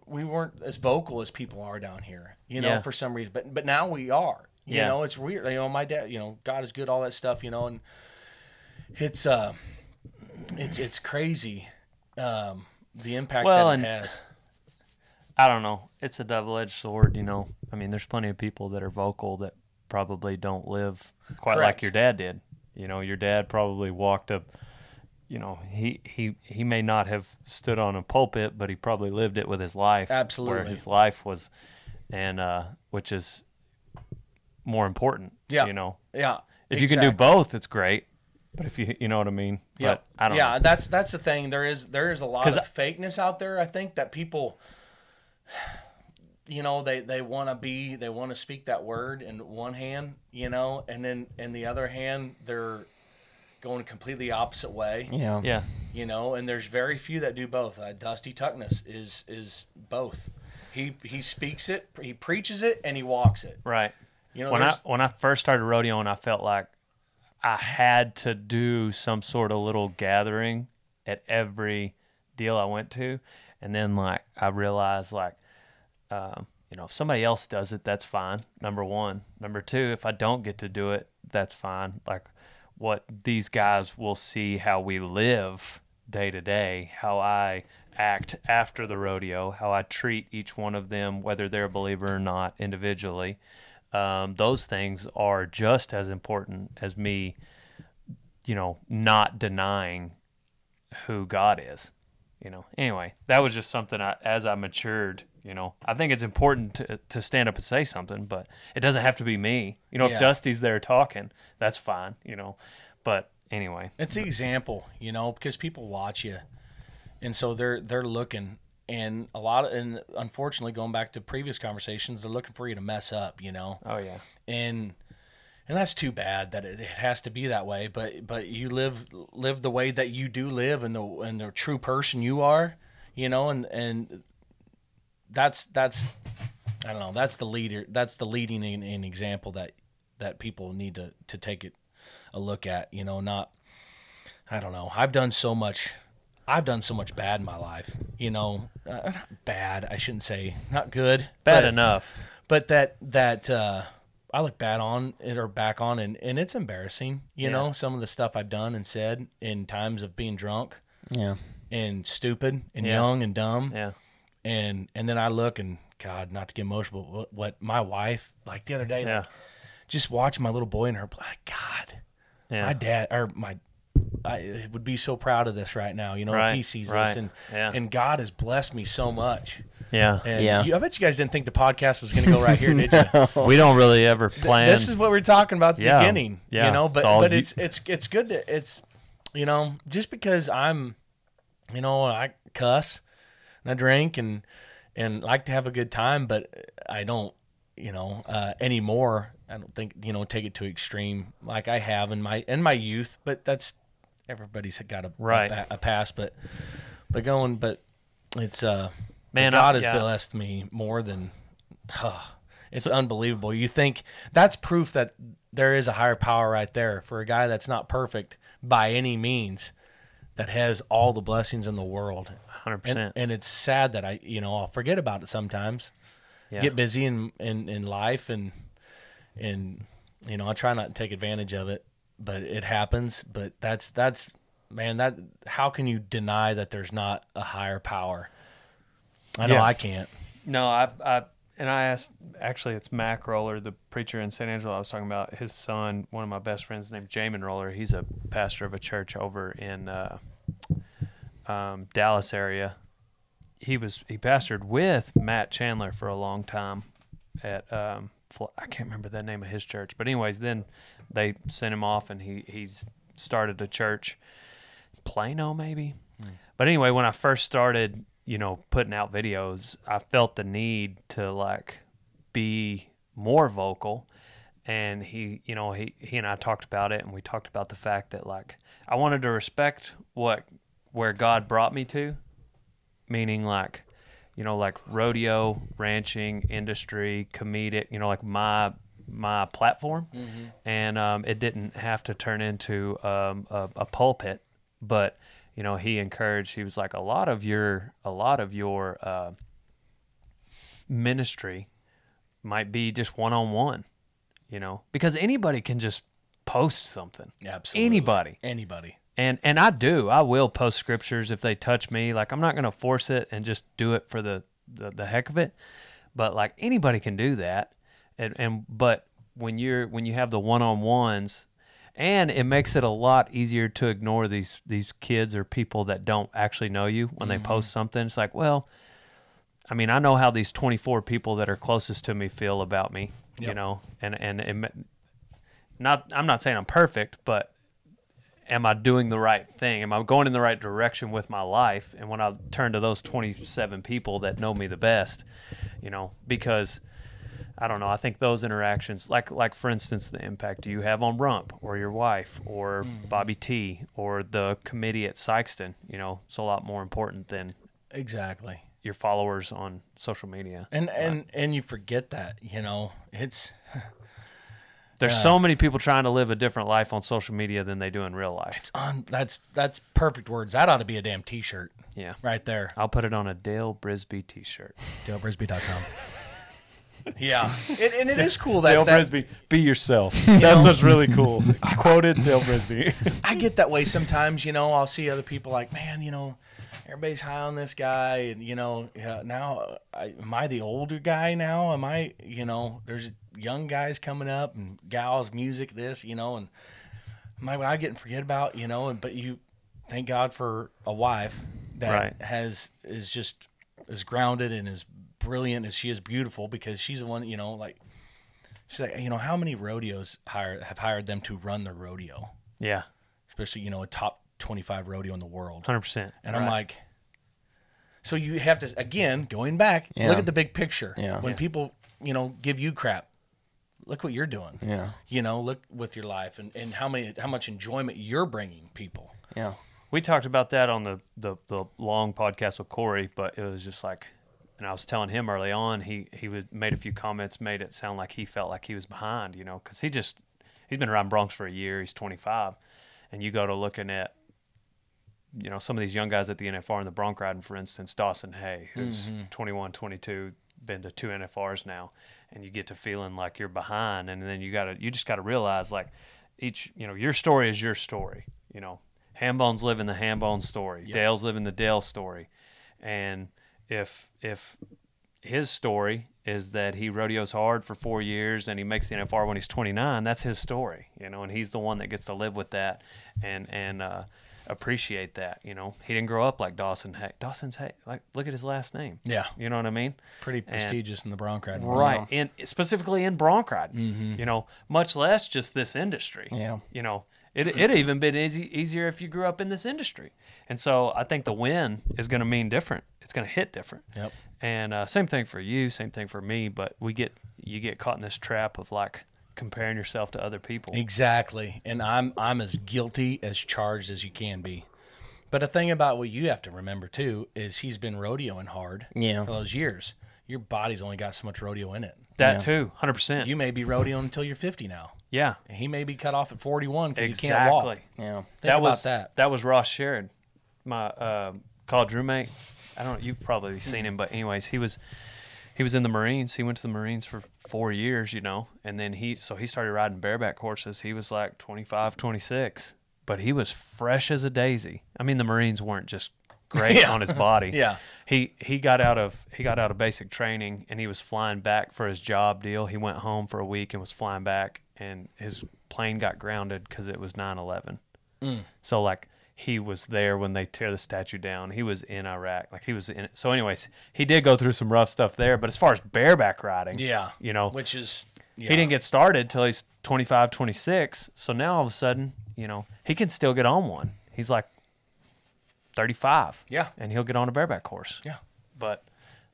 B: weren't as vocal as people are down here, for some reason. But now we are. It's weird. My dad. God is good. All that stuff. And it's crazy. The impact that it has.
C: I don't know. It's a double-edged sword. I mean, there's plenty of people that are vocal that probably don't live quite like your dad did. Your dad probably walked up. He may not have stood on a pulpit, but he probably lived it with his life.
B: Absolutely,
C: where his life was, and which is more important.
B: Yeah, yeah.
C: If you can do both, it's great. But if you know what I mean.
B: Yeah,
C: I don't know.
B: Yeah, that's the thing. There is a lot of fakeness out there. I think that people, they want to speak that word in one hand, and then in the other hand they're going a completely opposite way.
D: Yeah.
C: Yeah.
B: And there's very few that do both. Dusty Tuckness is both. He speaks it, he preaches it, and he walks it.
C: Right. When I first started rodeoing, I felt like I had to do some sort of little gathering at every deal I went to, and then I realized if somebody else does it, that's fine. Number one. Number two, if I don't get to do it, that's fine. What these guys will see how we live day to day, how I act after the rodeo, how I treat each one of them, whether they're a believer or not, individually. Those things are just as important as me, not denying who God is. Anyway, that was just something as I matured, I think it's important to stand up and say something, but it doesn't have to be me. If Dusty's there talking, that's fine, but anyway.
B: It's the example, because people watch you, and so they're looking, and and unfortunately, going back to previous conversations, they're looking for you to mess up,
C: Oh yeah.
B: And that's too bad that it has to be that way. But you live the way that you do live, and the true person you are, and that's I don't know. That's the leader. That's the leading in example that people need to take a look at. Not. I don't know. I've done so much bad in my life. Not bad. I shouldn't say not good.
C: Bad enough.
B: But that I look back on, and it's embarrassing. Some of the stuff I've done and said in times of being drunk.
D: Yeah.
B: And stupid and young and dumb.
C: Yeah.
B: And then I look and, God, not to get emotional, but what my wife, the other day, just watching my little boy and her, God, my dad, I would be so proud of this right now, if he sees this. And God has blessed me so much.
C: Yeah.
B: And I bet you guys didn't think the podcast was going to go right here, did you?
C: We don't really ever plan.
B: This is what we were talking about at the beginning,
C: Yeah.
B: But it's good to, just because I'm, I cuss and I drink and like to have a good time, but I don't, anymore. I don't think, take it to extreme like I have in my youth, but that's, everybody's got a past, but it's, man, God has blessed me more than, it's unbelievable. You think that's proof that there is a higher power right there for a guy that's not perfect by any means, that has all the blessings in the world.
C: 100%.
B: And it's sad that I'll forget about it sometimes. Get busy in life and I try not to take advantage of it, but it happens. But that's man, how can you deny that there's not a higher power? I know I can't.
C: No, I asked, actually it's Mac Roller, the preacher in San Angelo I was talking about, his son, one of my best friends named Jamin Roller. He's a pastor of a church over in Dallas area. He pastored with Matt Chandler for a long time at I can't remember the name of his church, but anyways, then they sent him off and he's started a church, Plano maybe. But anyway, when I first started, putting out videos, I felt the need to be more vocal. And he and I talked about it, and we talked about the fact that I wanted to respect where God brought me to, meaning rodeo, ranching, industry, comedic, my platform. Mm-hmm. And it didn't have to turn into a pulpit, but he encouraged. He was like, a lot of your ministry might be just one-on-one, because anybody can just post something.
B: Absolutely.
C: Anybody. And I will post scriptures if they touch me. I'm not going to force it and just do it for the heck of it. But anybody can do that. But when you have the one-on-ones, and it makes it a lot easier to ignore these kids or people that don't actually know you when they post something. It's I know how these 24 people that are closest to me feel about me, and I'm not saying I'm perfect, but am I doing the right thing? Am I going in the right direction with my life? And when I turn to those 27 people that know me the best, because I don't know, I think those interactions, like for instance, the impact you have on Rump or your wife or Bobby T or the committee at Sykeston, it's a lot more important than
B: exactly
C: your followers on social media.
B: And you forget that, it's
C: there's so many people trying to live a different life on social media than they do in real life.
B: That's perfect words. That ought to be a damn t-shirt.
C: Yeah.
B: Right there.
C: I'll put it on a Dale Brisby t-shirt.
B: DaleBrisby.com. Yeah. And it is cool that
C: Dale Brisby, be yourself. That's what's really cool. Quoted Dale Brisby.
B: I get that way sometimes, I'll see other people like, man, everybody's high on this guy, and now am I the older guy now? Am I, there's young guys coming up and gals, music, this, and am I getting forget about, but you thank God for a wife that is grounded and is brilliant, and she is beautiful because she's the one, she's like, how many rodeos have hired them to run their rodeo?
C: Yeah.
B: Especially, a top 25 rodeo in the world.
C: 100%.
B: And I'm like, so you have to, again, going back, look at the big picture.
D: Yeah.
B: When people, give you crap, look what you're doing.
D: Yeah.
B: Look with your life and how much enjoyment you're bringing people.
D: Yeah.
C: We talked about that on the long podcast with Corey, but it was just like, and I was telling him early on, he made a few comments, made it sound like he felt like he was behind, because he's been around Bronx for a year. He's 25. And you go to looking at, some of these young guys at the NFR and the bronc riding, for instance, Dawson Hay, who's 21, 22, been to 2 NFRs now, and you get to feeling like you're behind. And then you just got to realize, like, each, your story is your story. Hambone's living the Hambone story. Yep. Dale's living the Dale story. And if his story is that he rodeos hard for 4 years and he makes the NFR when he's 29, that's his story, and he's the one that gets to live with that and appreciate that. He didn't grow up like Dawson Hay. Dawson's Hay, like, look at his last name.
B: Yeah.
C: You know what I mean?
B: Pretty prestigious in the bronc riding.
C: Right. And specifically in bronc riding, much less just this industry.
D: Yeah.
C: It'd even been easier if you grew up in this industry. And so I think the win is going to mean different. It's going to hit different.
B: Yep.
C: And same thing for you, same thing for me. But you get caught in this trap of, like, comparing yourself to other people.
B: Exactly. And I'm as guilty as charged as you can be. But the thing about what you have to remember too is he's been rodeoing hard for those years. Your body's only got so much rodeo in it.
C: That too, 100%.
B: You may be rodeoing until you're 50 now.
C: Yeah.
B: And he may be cut off at 41 because you can't walk.
D: Yeah.
B: Think about that.
C: That was Ross Sherrod, my college roommate. I don't know, you've probably seen him, but anyways, he was in the Marines. He went to the Marines for 4 years, and then he started riding bareback horses. He was like 25, 26, but he was fresh as a daisy. I mean, the Marines weren't just great on his body.
B: Yeah.
C: He got out of basic training, and he was flying back for his job deal. He went home for a week and was flying back, and his plane got grounded because it was 9/11. So, like, he was there when they tear the statue down. He was in Iraq. Like, he was in it. So anyways, he did go through some rough stuff there. But as far as bareback riding,
B: which is,
C: he didn't get started till he's 25, 26. So now all of a sudden, he can still get on one. He's like 35.
B: Yeah.
C: And he'll get on a bareback horse.
B: Yeah.
C: But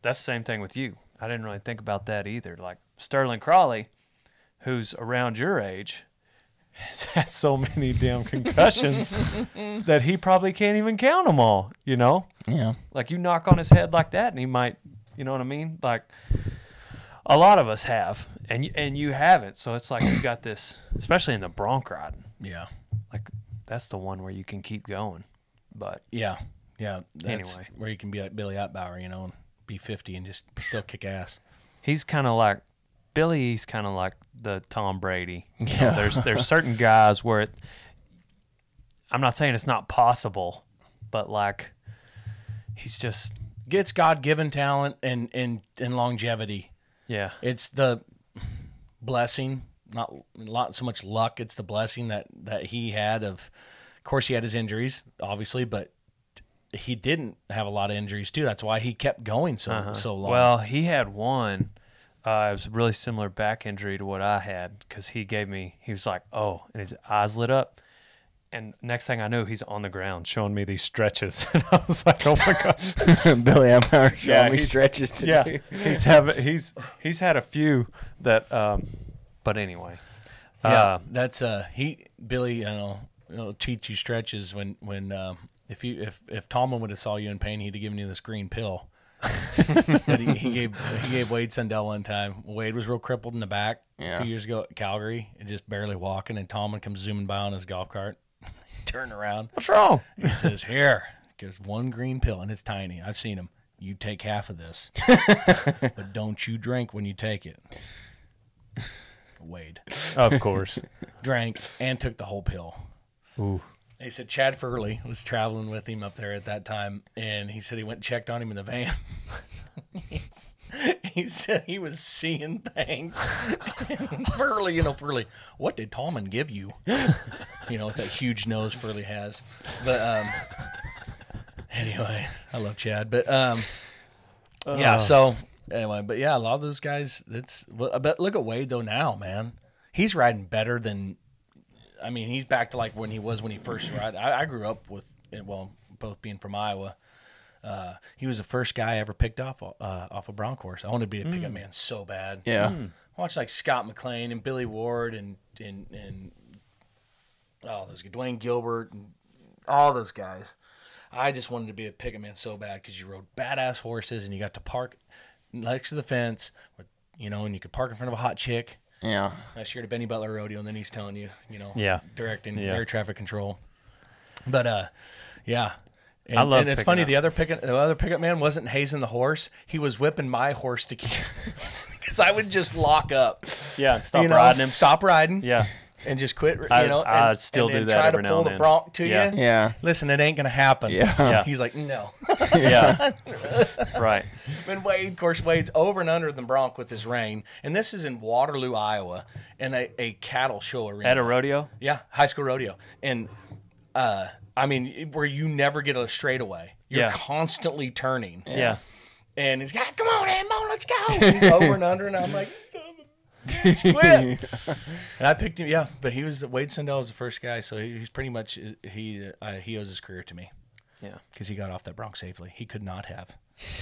C: that's the same thing with you. I didn't really think about that either. Like, Sterling Crawley, who's around your age, has had so many damn concussions that he probably can't even count them all,
D: Yeah.
C: Like, you knock on his head like that and he might, you know what I mean? Like, a lot of us have, and you haven't. So it's like you got this, especially in the bronc riding.
B: Yeah.
C: Like, that's the one where you can keep going. But
B: Yeah. That's
C: Anyway.
B: where you can be like Billy Atbauer, and be 50 and just still kick ass.
C: he's kind of like, Billy's kind of like the Tom Brady.
D: Yeah.
C: There's certain guys where I'm not saying it's not possible, but like he's just
B: Gets God-given talent and longevity.
C: yeah.
B: It's the blessing, not so much luck. It's the blessing that he had of course, he had his injuries, obviously, but he didn't have a lot of injuries too. That's why he kept going so long.
C: Well, he had one It was a really similar back injury to what I had because he was like, oh, and his eyes lit up. And next thing I knew, he's on the ground showing me these stretches. And I was like, oh my gosh.
D: Billy Empire showing me stretches to do.
C: He's had a few that, but anyway.
B: That's Billy, he'll teach you stretches when if Tomlin would have saw you in pain, he'd have given you this green pill. That he gave Wade Sundell one time. Wade was real crippled in the back 2 years ago at Calgary and just barely walking, and Tomlin comes zooming by on his golf cart. Turn around.
C: What's wrong?
B: He says, here, gives one green pill, and it's tiny. I've seen him. You take half of this. But don't you drink when you take it. Wade.
C: Of course.
B: Drank and took the whole pill.
C: Ooh.
B: He said Chad Furley was traveling with him up there at that time, and he said he went and checked on him in the van. He said he was seeing things. Furley, what did Tomlin give you? With that huge nose Furley has. But anyway, I love Chad. But so anyway, but yeah, a lot of those guys. But look at Wade though now, man. He's riding better than. I mean, he's back to like when he first ride. I grew up with, both being from Iowa. He was the first guy I ever picked off a bronc horse. I wanted to be a pickup man so bad.
D: Yeah.
B: I watched like Scott McLean and Billy Ward and those guys, Dwayne Gilbert and all those guys. I just wanted to be a pickup man so bad because you rode badass horses and you got to park next to the fence, and you could park in front of a hot chick.
D: Yeah.
B: I shared a Benny Butler rodeo, and then he's telling you, directing
C: Yeah.
B: air traffic control. But yeah.
C: And
B: it's funny, the other pickup man wasn't hazing the horse. He was whipping my horse to keep, because I would just lock up.
C: Yeah, and riding him.
B: Stop riding.
C: Yeah.
B: And just quit.
C: I still do that every now and then.
B: Try to pull the bronc to you.
D: Yeah.
B: Listen, it ain't gonna happen.
D: Yeah.
B: He's like, no.
C: Yeah. Right.
B: When Wade's over and under the bronc with his rein, and this is in Waterloo, Iowa, in a cattle show arena.
C: At a rodeo?
B: Yeah, high school rodeo. And where you never get a straightaway. You're constantly turning.
C: Yeah.
B: And he's like, come on, Hambone, let's go. He's over and under, and I'm like, son of a bitch, quit. And I picked him, but Wade Sundell was the first guy, so he's pretty much, he owes his career to me.
C: Yeah.
B: Because he got off that bronc safely. He could not have.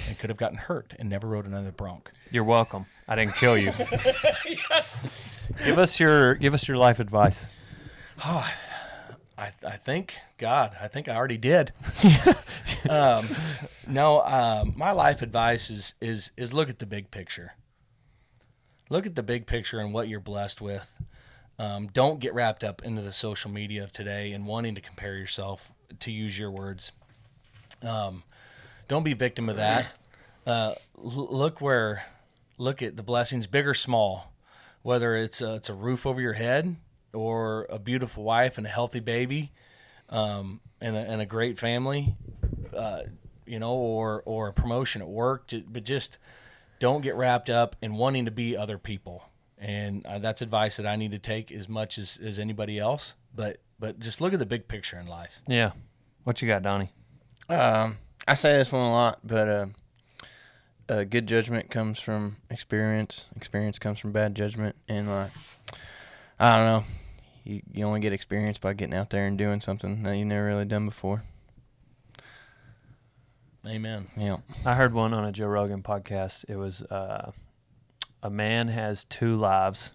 B: And could have gotten hurt and never rode another bronc.
C: You're welcome. I didn't kill you. Give us your life advice.
B: Oh, I think I already did. My life advice is look at the big picture. Look at the big picture and what you're blessed with. Don't get wrapped up into the social media of today and wanting to compare yourself, to use your words. Don't be a victim of that. Look at the blessings, big or small, whether it's a roof over your head, or a beautiful wife and a healthy baby, and a great family, or a promotion at work. But just don't get wrapped up in wanting to be other people. And that's advice that I need to take as much as anybody else. But just look at the big picture in life.
C: Yeah. What you got, Donnie?
D: I say this one a lot, but good judgment comes from experience. Experience comes from bad judgment. And I don't know. You only get experience by getting out there and doing something that you never really done before.
B: Amen.
D: Yeah.
C: I heard one on a Joe Rogan podcast. It was a man has 2 lives,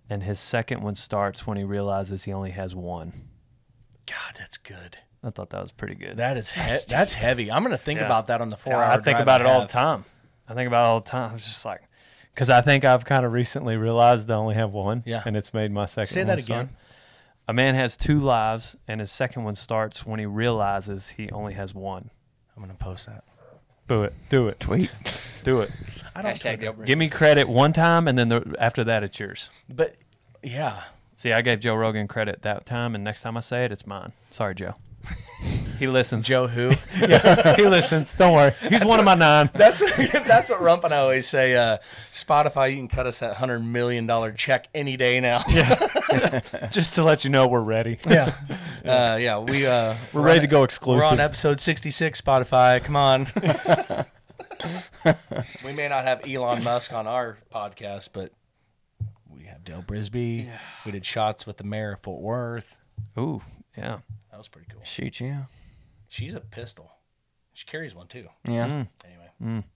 C: and his second one starts when he realizes he only has one.
B: God, that's good.
C: I thought that was pretty good.
B: That is that's heavy. I'm going to think about that on the 4-hour
C: I think about it all the time. I'm just like, because I think I've kind of recently realized I only have one.
B: Yeah.
C: And it's made my second
B: Say
C: one
B: that
C: start.
B: again.
C: A man has 2 lives, and his second one starts when he realizes he only has one.
B: I'm going to post that.
C: Do it.
D: Tweet.
C: Do it.
B: I don't
C: Give me credit one time, and then after that, it's yours.
B: But, yeah.
C: See, I gave Joe Rogan credit that time, and next time I say it, it's mine. Sorry, Joe. He listens.
B: Joe who?
C: Yeah, he listens. Don't worry. He's one of my 9.
B: That's what Rump and I always say. Spotify, you can cut us that $100 million check any day now.
C: Yeah. Just to let you know we're ready.
B: Yeah. We're
C: ready to go exclusive.
B: We're on episode 66, Spotify. Come on. We may not have Elon Musk on our podcast, but we have Dale Brisby. Yeah. We did shots with the mayor of Fort Worth.
C: Ooh, yeah.
B: That was pretty cool.
D: Shoot, yeah.
B: She's a pistol. She carries one, too.
D: Yeah.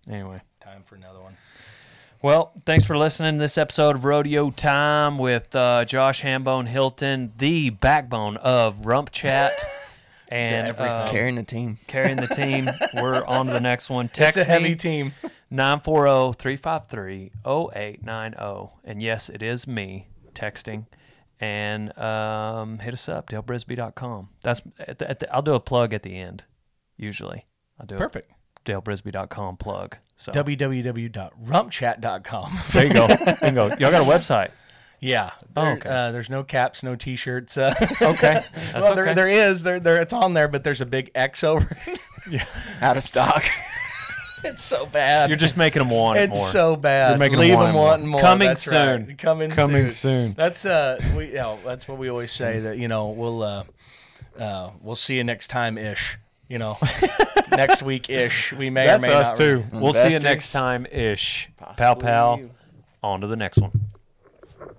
C: Anyway.
B: Time for another one.
C: Well, thanks for listening to this episode of Rodeo Time with Josh Hambone Hilton, the backbone of RumpChat. And
D: carrying the team.
C: We're on to the next one.
B: Text it's a heavy team.
C: 940-353-0890. And yes, it is me texting. And hit us up, dalebrisby.com. That's I'll do a plug at the end, usually. I'll do
B: Perfect.
C: dalebrisby.com plug. So
B: www.rumpchat.com.
C: There you go. Bingo. Y'all got a website?
B: Yeah. There's no caps, no T-shirts.
C: Okay.
B: Well, okay. There is. It's on there, but there's a big X over it.
C: Yeah.
D: Out of stock.
B: It's so bad.
C: You're just making them want it more.
B: It's so bad.
C: You're making
B: Leave
C: them wanting
B: more.
C: Coming
B: that's
C: soon.
B: Right.
C: Coming soon.
B: That's that's what we always say, that we'll see you next time ish. Next week ish. We may
C: That's
B: or may
C: us
B: not.
C: Too. We'll see you next time ish. Pow pow. On to the next one.